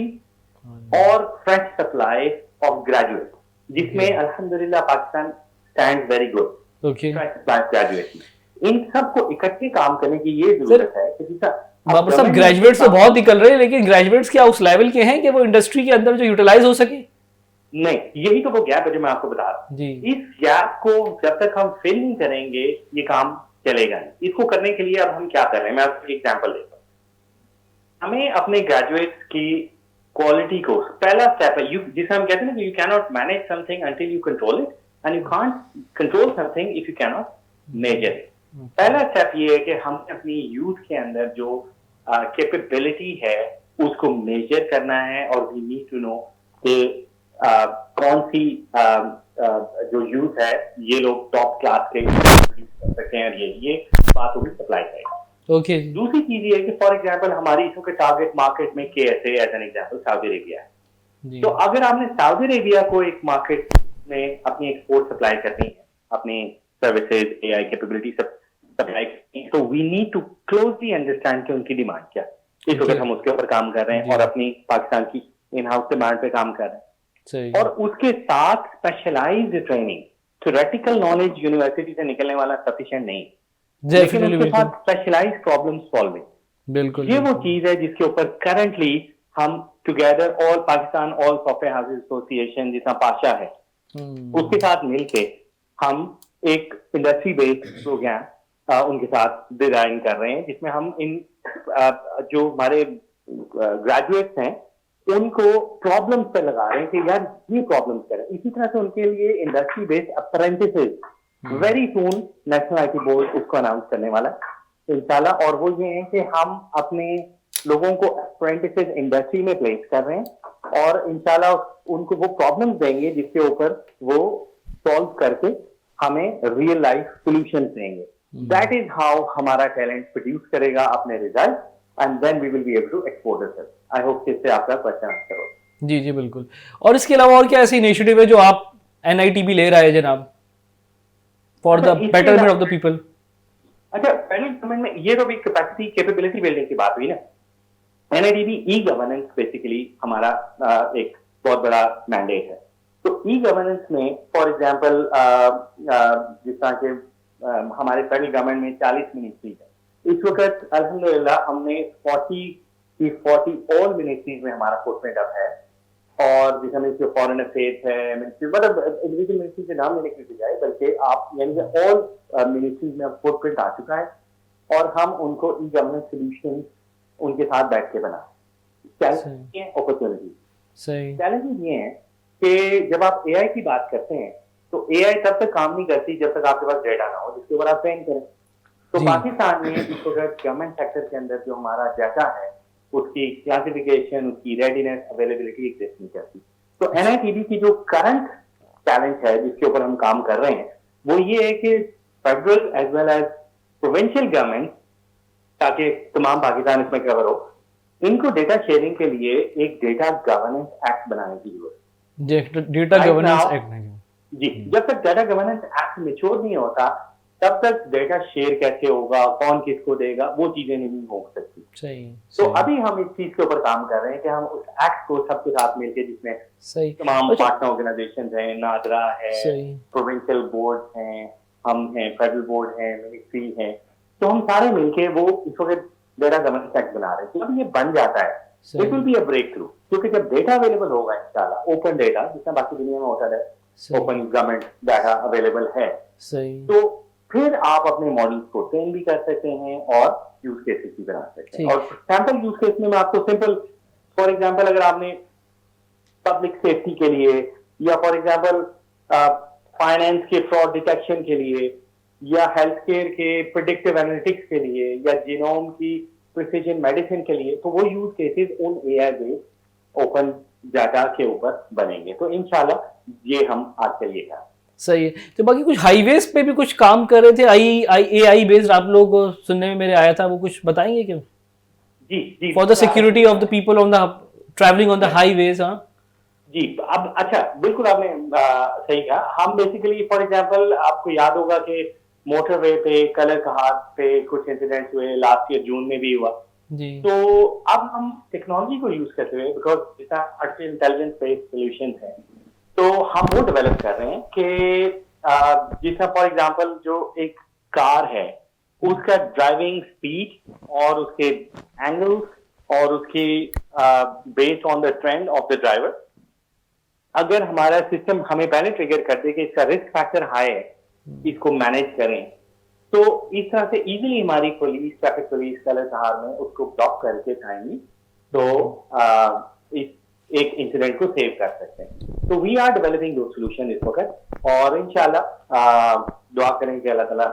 और फ्रेश सप्लाई ऑफ ग्रेजुएट, जिसमें अल्हम्दुलिल्लाह Pakistan stand very good. Okay. Fresh supply graduate, इन सबको इकट्ठे काम करने की ये जरूरत है कि बाबा साहब ग्रेजुएट्स तो बहुत निकल रहे हैं, लेकिन ग्रेजुएट्स क्या उस लेवल के हैं कि वो इंडस्ट्री के अंदर जो यूटिलाइज हो सके? नहीं, यही तो वो गैप है जो मैं आपको बता रहा हूँ। जी। इस गैप को जब तक हम फिल नहीं करेंगे ये काम चलेगा नहीं। इसको करने के लिए अब हम क्या कर रहे हैं, मैं आपको एक एग्जांपल देता हूँ। हमें अपने ग्रेजुएट्स की क्वालिटी को, पहला स्टेप है जिसे हम कहते हैं ना, you can not manage something until you control it, and you can't control something if you can not measure it. पहला स्टेप ये है कि हमें अपनी यूथ के अंदर जो कैपेबिलिटी है उसको मेजर करना है, और वी नीड टू नो कि कौन सी जो यूथ है ये लोग टॉप क्लास के कर सकते हैं, और ये बात होगी सप्लाई साइड। ओके। दूसरी चीज ये है कि फॉर एग्जांपल हमारी इसो के टारगेट मार्केट में KSA as an example Saudi Arabia है। तो अगर आपने सऊदी अरेबिया को एक मार्केट में अपनी एक्सपोर्ट सप्लाई करनी है, अपनी सर्विसेज एआई कैपेबिलिटी सप्लाई करनी है, तो we need to closely understand कि उनकी डिमांड क्या है। इस वक्त हम उसके ऊपर काम कर रहे हैं और अपनी पाकिस्तान की इन हाउस डिमांड पे काम कर रहे हैं। सही। और उसके साथ specialised training, theoretical knowledge university से निकलने वाला सफिशिएंट नहीं, लेकिन उसके साथ स्पेशलाइज्ड प्रॉब्लम सॉल्विंग, बिल्कुल ये वो चीज है जिसके ऊपर करंटली हम together all Pakistan all software houses association जितना पाशा है उसके साथ मिलके हम एक इंडस्ट्री बेस्ड प्रोग्राम उनके साथ डिजाइन कर रहे हैं, जिसमें हम इन जो हमारे ग्रेजुएट्स हैं उनको प्रॉब्लम्स पे लगा रहे हैं कि यार ये प्रॉब्लम्स करें। इसी तरह से उनके लिए industry based apprentices very soon national IT board उसको अनाउंस करने वाला है इंशाल्लाह। और वो ये है कि हम अपने लोगों को अप्रेंटिसेस इंडस्ट्री में प्लेस कर रहे हैं और इंशाल्लाह उनको वो प्रॉब्लम्स देंगे जिसके ऊपर वो सॉल्व करके हमें रियल लाइफ सॉल्यूशंस देंगे। दैट इज हाउ हमारा टैलेंट प्रोड्यूस करेगा अपने result, and then we will be able to export it. I hope इससे आपका क्वेश्चन आंसर हो। जी जी बिल्कुल। और इसके अलावा और क्या ऐसे इनिशिएटिव है जो आप NITB ले रहा है जनाब, for the betterment of the people? अच्छा, पहले कमेंट में ये तो भी कैपेसिटी कैपेबिलिटी बिल्डिंग की बात हुई ना। NITB ई गवर्नेंस बेसिकली हमारा एक बहुत बड़ा मैंडेट है। तो ई गवर्नेंस में फॉर एग्जांपल जिस तरह के हमारे फेडरल गवर्नमेंट में 40 मिनिस्ट्रीज है, इस वक्त अल्हम्दुलिल्लाह हमने 40 ऑल मिनिस्ट्रीज में हमारा फुटप्रिंट अब है। और जिसमें मिनिस्ट्री ऑफ फॉरेन अफेयर्स है, मिनिस्ट्री मतलब इंडिविजुअल मिनिस्ट्री के नाम लेने की बजाय बल्कि आप यानी कि ऑल मिनिस्ट्रीज में फुटप्रिंट आ चुका है, और हम उनको ई गवर्नेंस सॉल्यूशन उनके साथ बैठ के बना। चैलेंज है अपॉर्चुनिटी। सही। चैलेंज ये है कि जब आप एआई की बात करते हैं तो एआई तब तक काम नहीं करती जब तक आपके पास डेटा ना हो जिसके ऊपर आप ट्रेन करें। तो पाकिस्तान में इस वक्त गवर्नमेंट सेक्टर के अंदर जो हमारा डाटा है उसकी क्लासिफिकेशन, उसकी रेडीनेस, अवेलेबिलिटी एग्जिस्ट नहीं करती। तो NITB की जो करंट चैलेंज है जिसके ऊपर हम काम कर रहे हैं वो ये है कि federal as well as provincial government, ताकि तमाम पाकिस्तान इसमें कवर हो, इनको डेटा शेयरिंग के लिए एक डेटा गवर्नेंस एक्ट बनाने की जरूरत है। डेटा गवर्नेंस एक्ट नहीं जी, जब तक डेटा गवर्नेंस एक्ट मैच्योर नहीं होता तब तक डेटा शेयर कैसे होगा, कौन किसको देगा, वो चीजें नहीं हो सकती। सही। तो अभी हम इस चीज के ऊपर काम कर रहे हैं कि हम उस एक्ट को सबके साथ मिलकर, जिसमें सही तमाम पार्टनर ऑर्गेनाइजेशन हैं, नादरा है, सही, प्रोविंशियल बोर्ड हैं, हम हैं, फेडरल बोर्ड है, मिनिस्ट्री है, तो हम सारे मिलके वो इस वक्त डेटा गवर्नेंस एक्ट बना रहे हैं। जब ये बन जाता है it will be a breakthrough, क्योंकि जब डेटा अवेलेबल होगा इंशाल्लाह, ओपन डेटा जितना बाकी दुनिया में होता है, ओपन गवर्नमेंट डाटा अवेलेबल है, सही, तो फिर आप अपने मॉडल्स को ट्रेन भी कर सकते हैं और यूज केसेस भी बना सकते हैं। और सैंपल यूज केस में मैं आपको सिंपल, फॉर एग्जांपल अगर आपने पब्लिक सेफ्टी के लिए, या फॉर एग्जांपल फाइनेंस के फ्रॉड डिटेक्शन के लिए, या हेल्थ केयर के प्रिडिक्टिव एनालिटिक्स के लिए, या जीनोम की प्रिसिजन मेडिसिन के लिए, तो वो यूज केसेस उन एआई बेस्ड ओपन डाटा के ऊपर बनेंगे। तो इंशाल्लाह ये हम आज के लिए करें। सही है। तो बाकी कुछ हाईवेज पे भी कुछ काम कर रहे थे AI बेस्ड, आप लोग सुनने में मेरे आया था, वो कुछ बताएंगे क्या? जी for the security of the people on the travelling on the highways. हाँ जी, अब अच्छा, बिल्कुल आपने सही कहा। हम बेसिकली फॉर एग्जांपल आपको याद होगा कि मोटरवे पे, कलर कहार पे कुछ इंसिडेंट्स हुए, लास्ट ईयर जून में भी हुआ जी। तो अब हम टेक्नोलॉजी को यूज करते हुए, बिकॉज जैसा आर्टिफिशियल इंटेलिजेंस बेस्ड सॉल्यूशंस है, तो हम वो डेवलप कर रहे हैं कि जैसा फॉर एग्जांपल जो एक कार है उसका ड्राइविंग स्पीड और उसके एंगल्स और उसकी based on the trend of the driver, अगर हमारा सिस्टम हमें पहले ट्रिगर कर दे कि इसका रिस्क फैक्टर हाई है, इसको मैनेज करें, तो इस तरह से इजीली हमारी पुलिस, ट्रैफिक पुलिस कलर कहार में उसको ब्लॉक करके टाइमली तो इस एक इंसिडेंट को सेव कर सकते हैं। तो वी आर डेवलपिंग दो सॉल्यूशन इस वक्त, और इंशाल्लाह दुआ करें कि अल्लाह ताला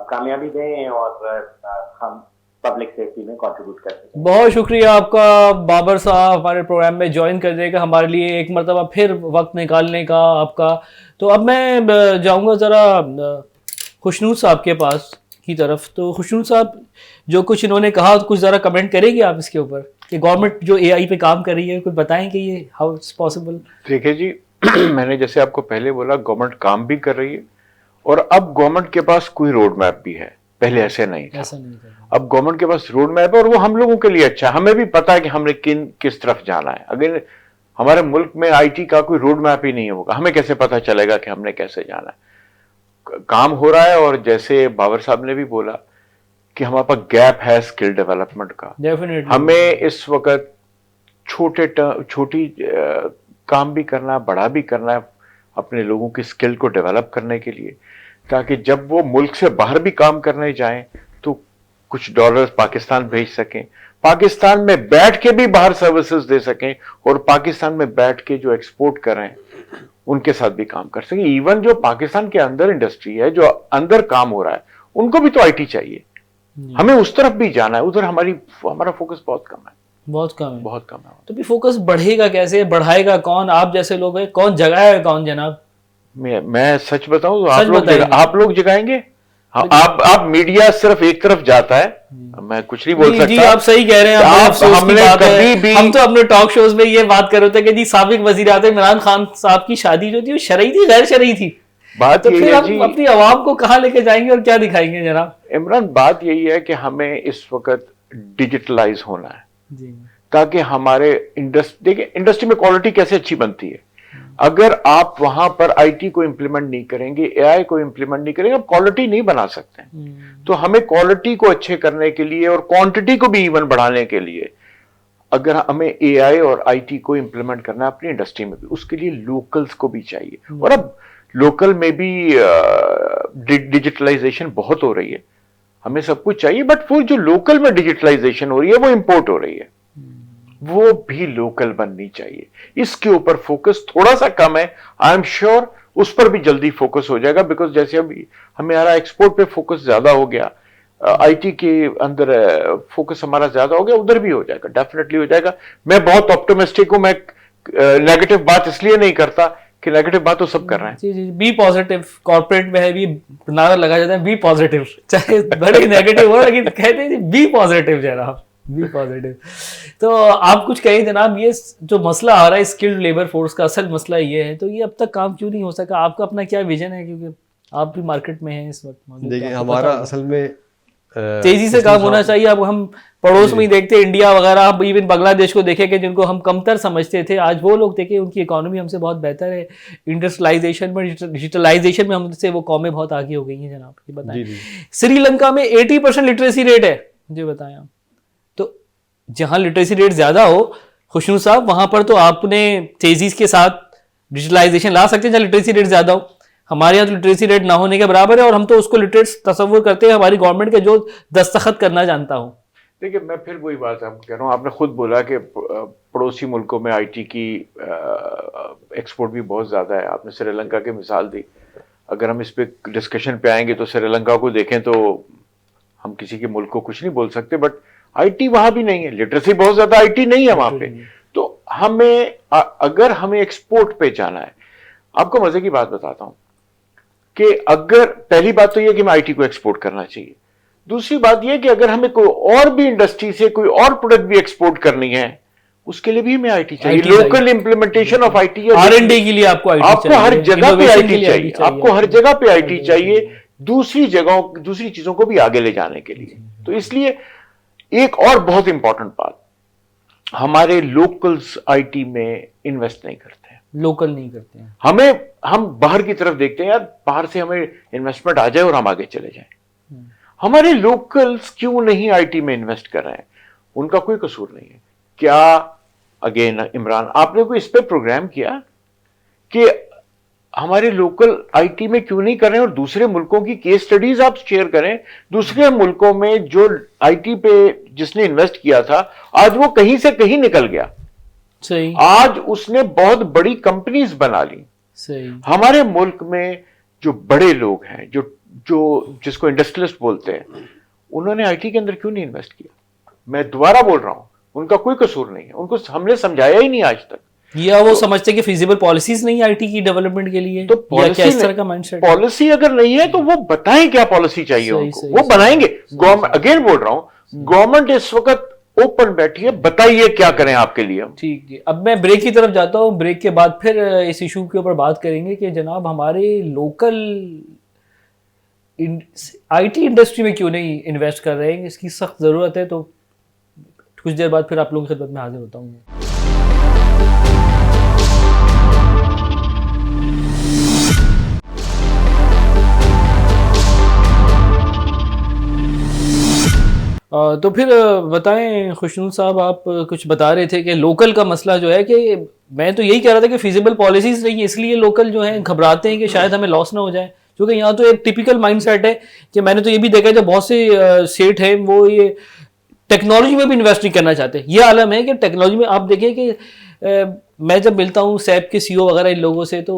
कामयाबी दें और हम पब्लिक सेफ्टी में कंट्रीब्यूट कर सकें। बहुत शुक्रिया आपका बाबर साहब, हमारे प्रोग्राम में ज्वाइन करने का, हमारे लिए एक मरतबा फिर वक्त निकालने का आपका। तो अब मैं जाऊंगा ज़रा खुशनूर साहब के पास की तरफ। तो खुशनूर साहब, जो कुछ इन्होंने कहा, कुछ ज़रा कमेंट करेंगे आप इसके ऊपर कि गवर्नमेंट जो AI पे काम कर रही है, कुछ बताएं कि ये हाउ इट्स पॉसिबल? देखिए जी, मैंने जैसे आपको पहले बोला, गवर्नमेंट काम भी कर रही है और अब गवर्नमेंट के पास कोई रोड मैप भी है, पहले ऐसे नहीं था। अब गवर्नमेंट के पास रोड मैप है और वो हम लोगों के लिए अच्छा है। हमें भी पता है कि हमने किस तरफ जाना है। अगर हमारे मुल्क में IT का कोई रोड मैप ही नहीं होगा, हमें कैसे पता चलेगा कि हमने कैसे जाना है? काम हो रहा है, और जैसे बाबर साहब ने भी बोला कि हमारे पास गैप है स्किल डेवलपमेंट का। डेफिनेटली हमें इस वक्त छोटी काम भी करना है, बड़ा भी करना है अपने लोगों की स्किल को डेवलप करने के लिए, ताकि जब वो मुल्क से बाहर भी काम करने जाएं तो कुछ डॉलर्स पाकिस्तान भेज सकें, पाकिस्तान में बैठ के भी बाहर सर्विसेज दे सकें, और पाकिस्तान में बैठ के जो एक्सपोर्ट करें उनके साथ भी काम कर सकें। इवन जो पाकिस्तान के अंदर इंडस्ट्री है, जो अंदर काम हो रहा है, उनको भी तो IT चाहिए। हमें उस तरफ भी जाना है, उधर हमारा फोकस बहुत कम है। बहुत कम है। तो भी फोकस बढ़ेगा कैसे, बढ़ाएगा कौन? आप जैसे लोग हैं, कौन जगाएगा कौन जनाब? मैं सच बताऊं तो आप लोग जगाएंगे। आप मीडिया सिर्फ एक तरफ जाता है, मैं कुछ नहीं बोल सकता। जी, आप सही कह रहे हैं। हम तो अपने टॉक शोज में ये बात कर रहे थे कि जी साबिक वज़ीर-ए-आज़म इमरान खान साहब की शादी जो थी वो शरई थी, गैर शरई थी? बात तो यही फिर है हम जी, अपनी आवाम को कहाँ लेके जाएंगे और क्या दिखाएंगे जनाब? इमरान, बात यही है कि हमें इस वक्त डिजिटलाइज होना है जी, ताकि हमारे इंडस्ट्री में क्वालिटी कैसे अच्छी बनती है। अगर आप वहां पर IT को इंप्लीमेंट नहीं करेंगे, AI को इंप्लीमेंट नहीं करेंगे, आप क्वालिटी नहीं बना सकते। तो हमें क्वालिटी को अच्छे करने के लिए और क्वांटिटी को भी इवन बढ़ाने के लिए, अगर हमें AI और IT को इंप्लीमेंट करना है अपनी इंडस्ट्री में भी, उसके लिए लोकल्स को भी चाहिए। और अब लोकल में भी डिजिटलाइजेशन बहुत हो रही है, हमें सब कुछ चाहिए, बट वो जो लोकल में डिजिटलाइजेशन हो रही है वो इंपोर्ट हो रही है, वो भी लोकल बननी चाहिए। इसके ऊपर फोकस थोड़ा सा कम है, आई एम श्योर उस पर भी जल्दी फोकस हो जाएगा, बिकॉज जैसे अभी हमारा एक्सपोर्ट पे फोकस ज्यादा हो गया, IT के अंदर फोकस हमारा ज्यादा हो गया, उधर भी हो जाएगा, डेफिनेटली हो जाएगा। मैं बहुत ऑप्टिमिस्टिक हूं। मैं नेगेटिव बात इसलिए नहीं करता कि नेगेटिव बात तो सब कर रहे हैं। जी, बी पॉजिटिव। कॉर्पोरेट में है भी नारा लगा जाता है, बी पॉजिटिव, चाहे बड़े नेगेटिव हो, लेकिन कहते हैं बी पॉजिटिव जनाब, बी पॉजिटिव। तो आप कुछ कहें जनाब, ये जो मसला आ रहा है स्किल्ड लेबर फोर्स का, असल मसला ये है, तो ये अब तक काम क्यों नहीं हो सका? आपका अपना क्या विजन है, क्योंकि आप भी मार्केट में हैं इस वक्त? देखिए, हमारा असल में तेजी से काम होना चाहिए। अब हम पड़ोस में ही देखते हैं, इंडिया वगैरह, आप इवन बांग्लादेश को देखें कि जिनको हम कमतर समझते थे, आज वो लोग देखें उनकी इकोनॉमी हमसे बहुत बेहतर है। इंडस्ट्रियलाइजेशन में, डिजिटलाइजेशन में हमसे वो कौमें बहुत आगे हो गई हैं जनाब। ये बताएं, श्रीलंका में 80% लिटरेसी रेट है, जी बताएं आप। तो जहाँ लिटरेसी रेट ज्यादा हो खुशनूर साहब, वहां पर तो आपने तेजी के साथ डिजिटलाइजेशन ला सकते हैं जहाँ लिटरेसी रेट ज़्यादा हो। हमारे यहाँ तो लिटरेसी रेट ना होने के बराबर है और हम तो उसको लिटरेट तस्वुर करते हैं हमारी गवर्नमेंट के जो दस्तखत करना जानता हूँ। देखिए, मैं फिर वही बात आप कह रहा हूँ, आपने खुद बोला कि पड़ोसी मुल्कों में आईटी की एक्सपोर्ट भी बहुत ज़्यादा है। आपने श्रीलंका की मिसाल दी। अगर हम इस पे डिस्कशन पे आएंगे तो श्रीलंका को देखें तो हम किसी के मुल्क को कुछ नहीं बोल सकते, बट आईटी वहां भी नहीं है, लिटरेसी बहुत ज़्यादा आईटी नहीं है वहां पे। तो हमें अगर हमें एक्सपोर्ट पे जाना है, आपको मजे की बात बताता हूं कि अगर पहली बात तो यह कि हमें आईटी को एक्सपोर्ट करना चाहिए। दूसरी बात यह कि अगर हमें कोई और भी इंडस्ट्री से कोई और प्रोडक्ट भी एक्सपोर्ट करनी है, उसके लिए भी हमें आईटी चाहिए। Local implementation of IT, R&D के लिए आपको हर जगह पे आईटी चाहिए, आपको हर जगह पे आईटी चाहिए, दूसरी चीजों को भी आगे ले जाने के लिए। तो इसलिए एक और बहुत इंपॉर्टेंट बात, हमारे लोकल्स आईटी में इन्वेस्ट नहीं करते हैं, लोकल नहीं करते हैं। हम बाहर की तरफ देखते हैं, यार बाहर से हमें इन्वेस्टमेंट आ जाए और हम आगे चले जाएं। हमारे लोकल्स क्यों नहीं आईटी में इन्वेस्ट कर रहे हैं? उनका कोई कसूर नहीं है। क्या अगेन इमरान, आपने कोई इस पे प्रोग्राम किया कि हमारे लोकल आईटी में क्यों नहीं कर रहे हैं? और दूसरे मुल्कों की केस स्टडीज आप शेयर करें। दूसरे मुल्कों में जो आईटी पे जिसने इन्वेस्ट किया था, आज वो कहीं से कहीं निकल गया। सही। आज उसने बहुत बड़ी कंपनीज बना ली। सही। हमारे मुल्क में जो बड़े लोग हैं, जो जिसको इंडस्ट्रियलिस्ट बोलते हैं, उन्होंने आईटी के अंदर क्यों नहीं इन्वेस्ट किया? मैं दोबारा बोल रहा हूं, उनका कोई कसूर नहीं है, उनको हमने समझाया ही नहीं आज तक। या वो समझते कि फिजिबल पॉलिसीज नहीं आईटी की डेवलपमेंट के लिए, तो पॉलिसी अगर नहीं है तो वो बताएं क्या पॉलिसी चाहिए उनको, वो बनाएंगे। अगेन बोल रहा हूं, गवर्नमेंट इस वक्त ओपन बैठी है, बताइए क्या करें आपके लिए। ठीक है, अब मैं ब्रेक की तरफ जाता हूं। ब्रेक के बाद फिर इस इशू के ऊपर बात करेंगे कि जनाब हमारे लोकल आईटी इंडस्ट्री में क्यों नहीं इन्वेस्ट कर रहे हैं, इसकी सख्त ज़रूरत है। तो कुछ देर बाद फिर आप लोगों की खिदमत में हाजिर होता हूँ। तो फिर बताएं खुशनूर साहब, आप कुछ बता रहे थे कि लोकल का मसला जो है, कि मैं तो यही कह रहा था कि फिजिबल पॉलिसीज नहीं है, इसलिए लोकल जो है घबराते हैं कि शायद हमें लॉस ना हो जाए। क्योंकि यहाँ तो एक टिपिकल माइंडसेट है कि मैंने तो ये भी देखा है, जब बहुत से सेठ हैं वो ये टेक्नोलॉजी में भी इन्वेस्ट नहीं करना चाहते। ये आलम है कि टेक्नोलॉजी में आप देखें कि मैं जब मिलता हूँ सैप के CEO वगैरह इन लोगों से, तो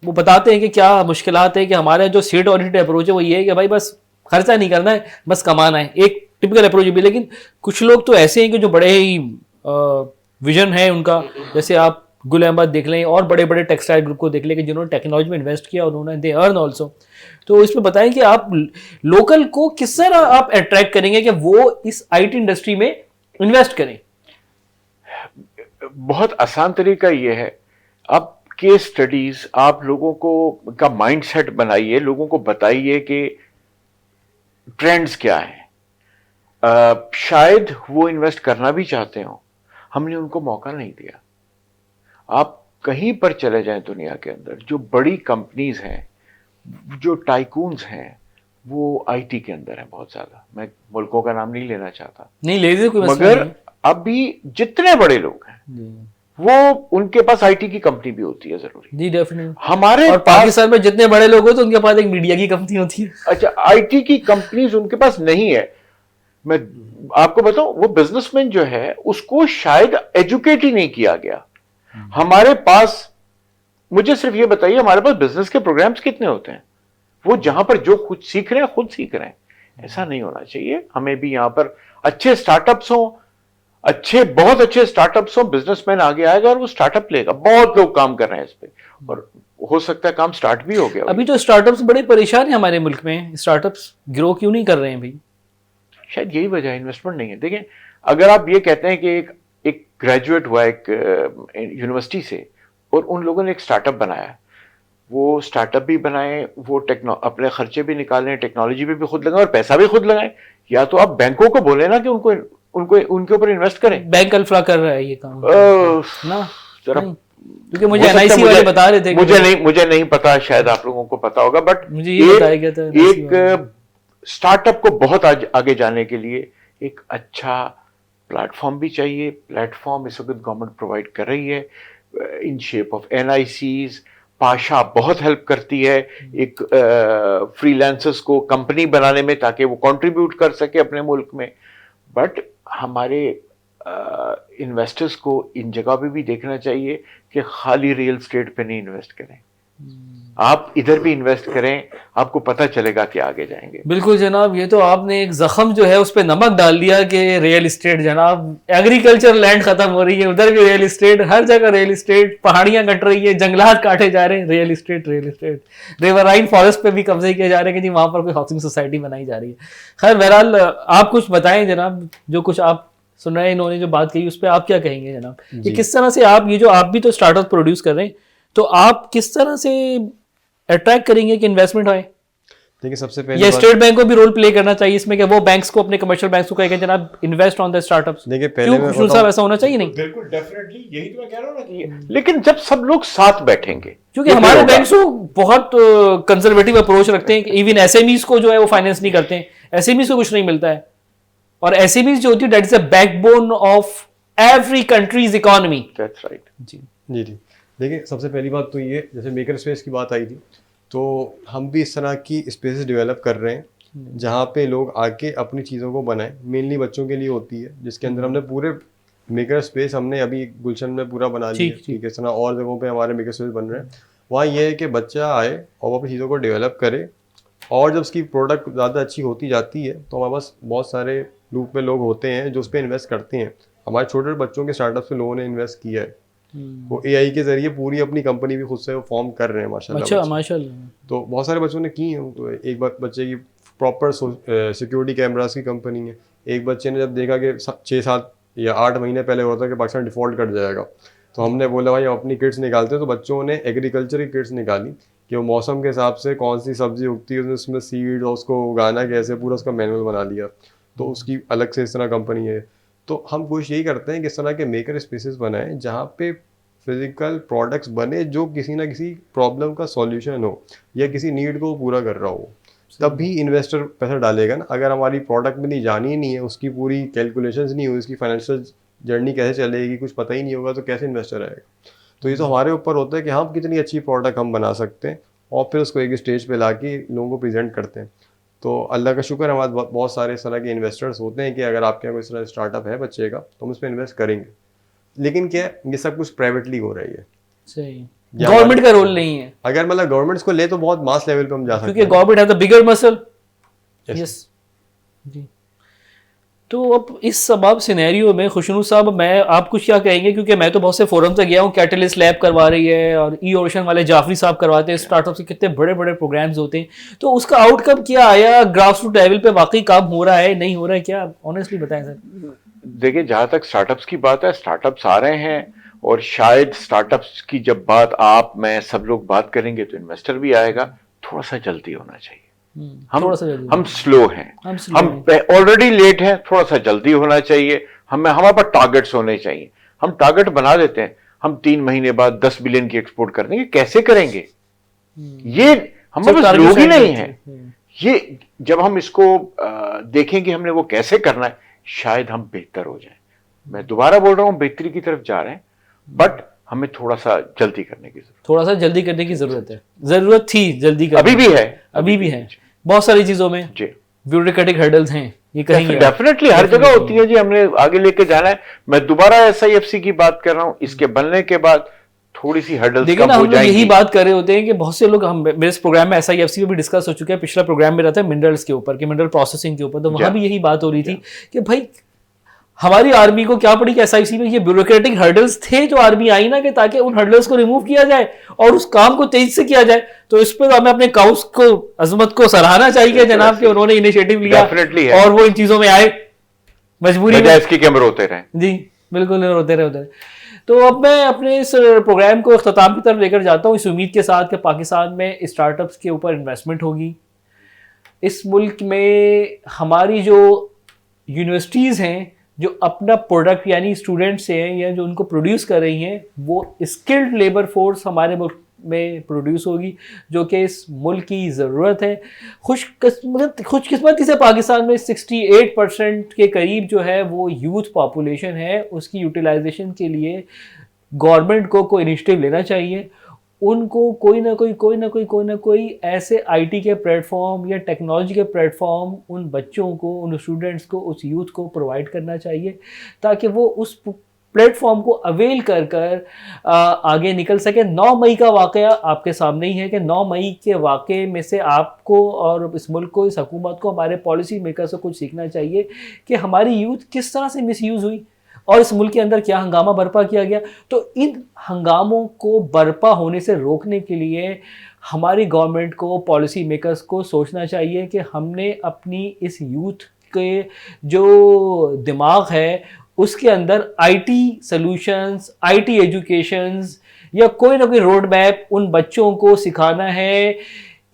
वो बताते हैं कि क्या मुश्किलात है, कि हमारा जो सेट ऑडिट अप्रोच है वो ये है कि भाई बस खर्चा नहीं करना है, बस कमाना है। एक टिपिकल अप्रोच भी। लेकिन कुछ लोग तो ऐसे हैं कि जो बड़े ही विजन है उनका, जैसे आप गुल अहमद देख लें और बड़े बड़े टेक्सटाइल ग्रुप को देख लें कि जिन्होंने टेक्नोलॉजी में इन्वेस्ट किया, उन्होंने दे अर्न ऑल्सो। तो इसमें बताएं कि आप लोकल को किस तरह आप अट्रैक्ट करेंगे कि वो इस आईटी इंडस्ट्री में इन्वेस्ट करें? बहुत आसान तरीका ये है, आप केस स्टडीज, आप लोगों को का माइंडसेट बनाइए, लोगों को बताइए कि ट्रेंड्स क्या है। शायद वो इन्वेस्ट करना भी चाहते हो, हमने उनको मौका नहीं दिया। आप कहीं पर चले जाएं दुनिया के अंदर, जो बड़ी कंपनीज हैं, जो टाइकून्स हैं, वो आईटी के अंदर है बहुत ज्यादा। मैं मुल्कों का नाम नहीं लेना चाहता, नहीं ले दे कोई, मगर अभी जितने बड़े लोग हैं वो उनके पास आईटी की कंपनी भी होती है जरूरी। जी डेफिनेटली। हमारे और पाकिस्तान में जितने बड़े लोग हो तो उनके पास एक मीडिया की कंपनी होती है। अच्छा, आईटी की कंपनीज उनके पास नहीं है। मैं आपको बताऊं, वो बिजनेसमैन जो है उसको शायद एजुकेट ही नहीं किया गया। हमारे पास, मुझे सिर्फ ये बताइए, हमारे पास बिजनेस के प्रोग्राम्स कितने होते हैं? वो जहां पर जो कुछ सीख रहे हैं खुद सीख रहे हैं। ऐसा नहीं होना चाहिए। हमें भी यहां पर अच्छे स्टार्टअप्स हों, बहुत अच्छे स्टार्टअप्स हों, बिजनेसमैन आगे आएगा और वो स्टार्टअप लेगा। बहुत लोग काम कर रहे हैं इस पे, और हो सकता है काम स्टार्ट भी हो गया। अभी तो स्टार्टअप्स बड़े परेशान हैं हमारे मुल्क में, स्टार्टअप्स ग्रो क्यों नहीं कर रहे हैं भाई? शायद यही वजह है, इन्वेस्टमेंट नहीं है। देखें, अगर आप ये कहते हैं कि एक ग्रेजुएट हुआ एक यूनिवर्सिटी से और उन लोगों ने एक स्टार्टअप बनाया, वो स्टार्टअप भी बनाए, वो अपने खर्चे भी निकालें, टेक्नोलॉजी पे भी खुद लगाएं और पैसा भी खुद लगाएं, या तो आप बैंकों को बोले ना कि उनको उनके ऊपर इन्वेस्ट करें। बैंक अल्फा कर रहा है ये काम ना जरा, क्योंकि मुझे एनआईसी वाले बता रहे थे। मुझे नहीं पता, शायद आप लोगों को पता होगा, बट मुझे ये बताया गया था एक स्टार्टअप को बहुत आगे जाने के लिए एक अच्छा प्लेटफॉर्म भी चाहिए। प्लेटफॉर्म इस वक्त गवर्नमेंट प्रोवाइड कर रही है। In shape of NICs। Pasha बहुत हेल्प करती है एक फ्रीलांसर्स को कंपनी बनाने में, ताकि वो कंट्रीब्यूट कर सके अपने मुल्क में। बट हमारे इन्वेस्टर्स को इन जगह पे भी देखना चाहिए कि खाली रियल एस्टेट पे नहीं इन्वेस्ट करें, आप इधर भी इन्वेस्ट करें, आपको पता चलेगा कि आगे जाएंगे। बिल्कुल जनाब, ये तो आपने एक जख्म जो है उस पर नमक डाल दिया कि रियल एस्टेट जनाब, एग्रीकल्चर लैंड खत्म हो रही है, उधर भी रियल एस्टेट, हर जगह रियल एस्टेट, पहाड़ियां कट रही है, जंगलात काटे जा रहे हैं, real estate real estate. Riverine forest पे भी कब्जे किए जा रहे हैं कि जी वहां पर कोई हाउसिंग सोसाइटी बनाई जा रही है। खैर बहरहाल आप कुछ बताएं जनाब, जो कुछ आप सुन रहे हैं, इन्होंने जो बात कही उस पर आप क्या कहेंगे जनाब, कि किस तरह से आप, ये जो आप भी तो स्टार्टअप प्रोड्यूस कर रहे हैं, तो आप किस तरह से अट्रैक्ट करेंगे कि इन्वेस्टमेंट आए? देखिए सबसे पहले या स्टेट बैंक को भी रोल प्ले करना चाहिए इसमें, कि वो बैंक्स को, अपने कमर्शियल बैंक्स को कहेंगे जनाब इन्वेस्ट ऑन द स्टार्टप्स? देखिए पहले मैं क्यों साहब ऐसा होना चाहिए? नहीं बिल्कुल डेफिनेटली, यही तो मैं कह रहा हूँ ना कि लेकिन जब सब लोग साथ बैठेंगे, क्योंकि हमारे बैंक्स तो बहुत कंजर्वेटिव अप्रोच रखते हैं, इवन एसएमईज को जो है वो फाइनेंस नहीं करते हैं, एसएमईज को कुछ नहीं मिलता है, और एसएमईज जो होती है that is the backbone of every country's economy. That's right. जी जी जी। देखिए सबसे पहली बात तो ये, जैसे मेकर स्पेस की बात आई थी, तो हम भी इस तरह की स्पेसेस डेवलप कर रहे हैं जहाँ पे लोग आके अपनी चीज़ों को बनाएं। मेनली बच्चों के लिए होती है, जिसके अंदर हमने पूरे मेकर स्पेस हमने अभी गुलशन में पूरा बना लिया है, ठीक है। इस तरह और जगहों पे हमारे मेकर स्पेस बन रहे हैं। वहाँ ये है कि बच्चा आए और वो अपनी चीज़ों को डेवलप करे, और जब उसकी प्रोडक्ट ज़्यादा अच्छी होती जाती है तो हमारे पास बहुत सारे लूप में लोग होते हैं जो उस पर इन्वेस्ट करते हैं। हमारे छोटे बच्चों के स्टार्टअप से लोगों ने इन्वेस्ट किया है, वो AI के जरिए पूरी अपनी कंपनी भी खुद से फॉर्म कर रहे हैं माशाल्लाह। अच्छा माशाल्लाह। तो बहुत सारे बच्चों ने की है। तो एक बच्चे की प्रॉपर सिक्योरिटी कैमरास की कंपनी है। एक बच्चे ने जब देखा कि 6-7 या 8 महीने पहले होता कि पाकिस्तान डिफॉल्ट कर जाएगा, तो हमने बोला भाई हम अपनी किट्स निकालते हैं। तो बच्चों ने एग्रीकल्चर की किट्स निकाली कि वो मौसम के हिसाब से कौन सी सब्जी उगती है, उसमें सीड और उसको उगाना कैसे, पूरा उसका मैनुअल बना लिया। तो उसकी अलग से इस तरह कंपनी है। तो हम कोशिश यही करते हैं कि इस तरह के मेकर स्पेसेस बनाएं जहाँ पे फिजिकल प्रोडक्ट्स बने जो किसी ना किसी प्रॉब्लम का सॉल्यूशन हो या किसी नीड को पूरा कर रहा हो, तब भी इन्वेस्टर पैसा डालेगा ना। अगर हमारी प्रोडक्ट में नहीं जानी ही नहीं है, उसकी पूरी कैलकुलेशंस नहीं हुई, उसकी फाइनेंशियल जर्नी कैसे चलेगी, कुछ पता ही नहीं होगा, तो कैसे इन्वेस्टर आएगा? तो ये तो हमारे ऊपर होता है कि हम कितनी अच्छी प्रोडक्ट हम बना सकते हैं और फिर उसको एक स्टेज पे लाके लोगों को प्रेजेंट करते हैं। तो अल्लाह का शुक्र, हमारे बहुत सारे इस तरह के इन्वेस्टर्स होते हैं कि अगर आपके यहाँ कोई इस तरह स्टार्टअप है बच्चे का, तो हम उस पर इन्वेस्ट करेंगे। लेकिन क्या है, ये सब कुछ प्राइवेटली हो रही है, सही, गवर्नमेंट का रोल नहीं है। अगर मतलब गवर्नमेंट्स को ले तो बहुत मास लेवल पे हम जा सकते हैं, क्योंकि government has the bigger muscle. Yes जी। तो अब इस सबब सिनेरियो में खुशनू साहब, मैं आप कुछ क्या कहेंगे? क्योंकि मैं तो बहुत से फोरम से गया हूँ, कैटलिस्ट लैब करवा रही है और ओशन वाले जाफरी साहब करवाते हैं, स्टार्टअप के कितने बड़े बड़े प्रोग्राम्स होते हैं। तो उसका आउटकम क्या आया? ग्रास रूट लेवल पे वाकई काम हो रहा है, नहीं हो रहा है, क्या ऑनेस्टली बताएं सर। देखिए, जहाँ तक स्टार्टअप्स की बात है, स्टार्टअप्स आ रहे हैं, और शायद स्टार्टअप्स की जब बात आप मैं सब लोग बात करेंगे तो इन्वेस्टर भी आएगा। थोड़ा सा जल्दी होना चाहिए। हम स्लो हैं, हम ऑलरेडी लेट हैं, थोड़ा सा जल्दी होना चाहिए। हमारे पास टारगेट्स होने चाहिए। हम टारगेट बना देते हैं, हम 3 महीने बाद 10 बिलियन की एक्सपोर्ट कर देंगे, कैसे करेंगे? ये हमारे पास लोग ही नहीं है। ये जब हम इसको देखेंगे हमने वो कैसे करना है, शायद हम बेहतर हो जाएं। मैं दोबारा बोल रहा हूं, बेहतरी की तरफ जा रहे हैं, बट हमें थोड़ा सा जल्दी करने की जरूरत, थोड़ा सा जल्दी करने की जरूरत है। जरूरत थी जल्दी करने, अभी भी है बहुत सारी चीजों में जी। ब्यूरोक्रेटिक हर्डल्स हैं, ये कहीं डेफिनेटली हर जगह होती है जी। हमने आगे लेके जाना है। मैं दोबारा SIFC की बात कर रहा हूं, इसके बनने के बाद थोड़ी सी हर्डल्स कम हो जाएंगी। यही बात कर रहे होते हैं कि बहुत से लोग, हम मेरे इस प्रोग्राम में SIFC में भी डिस्कस हो चुका है, पिछला प्रोग्राम में रहता है मिनरल्स के ऊपर, कि मिनरल प्रोसेसिंग के ऊपर, तो वहां भी यही बात हो रही थी कि भाई हमारी आर्मी को क्या पड़ी कि SIFC में ये ब्यूरोक्रेटिक हर्डल्स थे जो आर्मी आई ना, कि ताकि उन हर्डल्स को रिमूव किया जाए और उस काम को तेज से किया जाए। तो इस पर हमें अपने काउस को, अजमत को सराहना चाहिए जनाब, कि उन्होंने इनिशिएटिव लिया और वो इन चीजों में आए, मजबूरी में इसकी कैमरे होते रहे जी, बिल्कुल होते रहे। तो अब मैं अपने इस प्रोग्राम को अख्ताम की तरफ लेकर जाता हूँ, इस उम्मीद के साथ कि पाकिस्तान में स्टार्टअप्स के ऊपर इन्वेस्टमेंट होगी। इस मुल्क में हमारी जो यूनिवर्सिटीज़ हैं, जो अपना प्रोडक्ट यानी स्टूडेंट्स हैं या जो उनको प्रोड्यूस कर रही हैं, वो स्किल्ड लेबर फोर्स हमारे मुल्क में प्रोड्यूस होगी, जो कि इस मुल्क की ज़रूरत है। खुशकिस्मती से पाकिस्तान में 68% के करीब जो है वो यूथ पॉपुलेशन है। उसकी यूटिलाइजेशन के लिए गवर्नमेंट को कोई इनिशिएटिव लेना चाहिए, उनको कोई ना कोई ऐसे आईटी के प्लेटफॉर्म या टेक्नोलॉजी के प्लेटफॉर्म उन बच्चों को, उन स्टूडेंट्स को, उस यूथ को प्रोवाइड करना चाहिए, ताकि वो उस प्लेटफॉर्म को अवेल कर कर आगे निकल सके। 9 मई का वाक़या आपके सामने ही है कि 9 मई के वाक़े में से आपको और इस मुल्क को, इस हुकूमत को, हमारे पॉलिसी मेकर से कुछ सीखना चाहिए कि हमारी यूथ किस तरह से मिसयूज़ हुई और इस मुल्क के अंदर क्या हंगामा बर्पा किया गया। तो इन हंगामों को बर्पा होने से रोकने के लिए हमारी गवर्नमेंट को, पॉलिसी मेकर्स को सोचना चाहिए कि हमने अपनी इस यूथ के जो दिमाग है उसके अंदर आईटी सॉल्यूशंस, आईटी एजुकेशंस या कोई ना कोई रोड मैप उन बच्चों को सिखाना है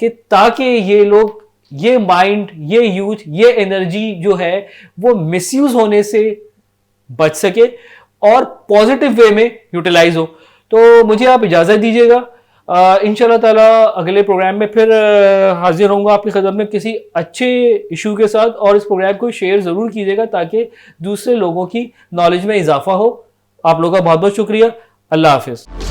कि ताकि ये लोग, ये माइंड, ये यूथ, ये एनर्जी जो है वो मिसयूज होने से बच सके और पॉजिटिव वे में यूटिलाइज हो। तो मुझे आप इजाज़त दीजिएगा, इंशाल्लाह ताला अगले प्रोग्राम में फिर हाजिर होऊंगा आपकी खदमत में किसी अच्छे इशू के साथ, और इस प्रोग्राम को शेयर ज़रूर कीजिएगा ताकि दूसरे लोगों की नॉलेज में इजाफा हो। आप लोगों का बहुत बहुत शुक्रिया। अल्लाह हाफिज़।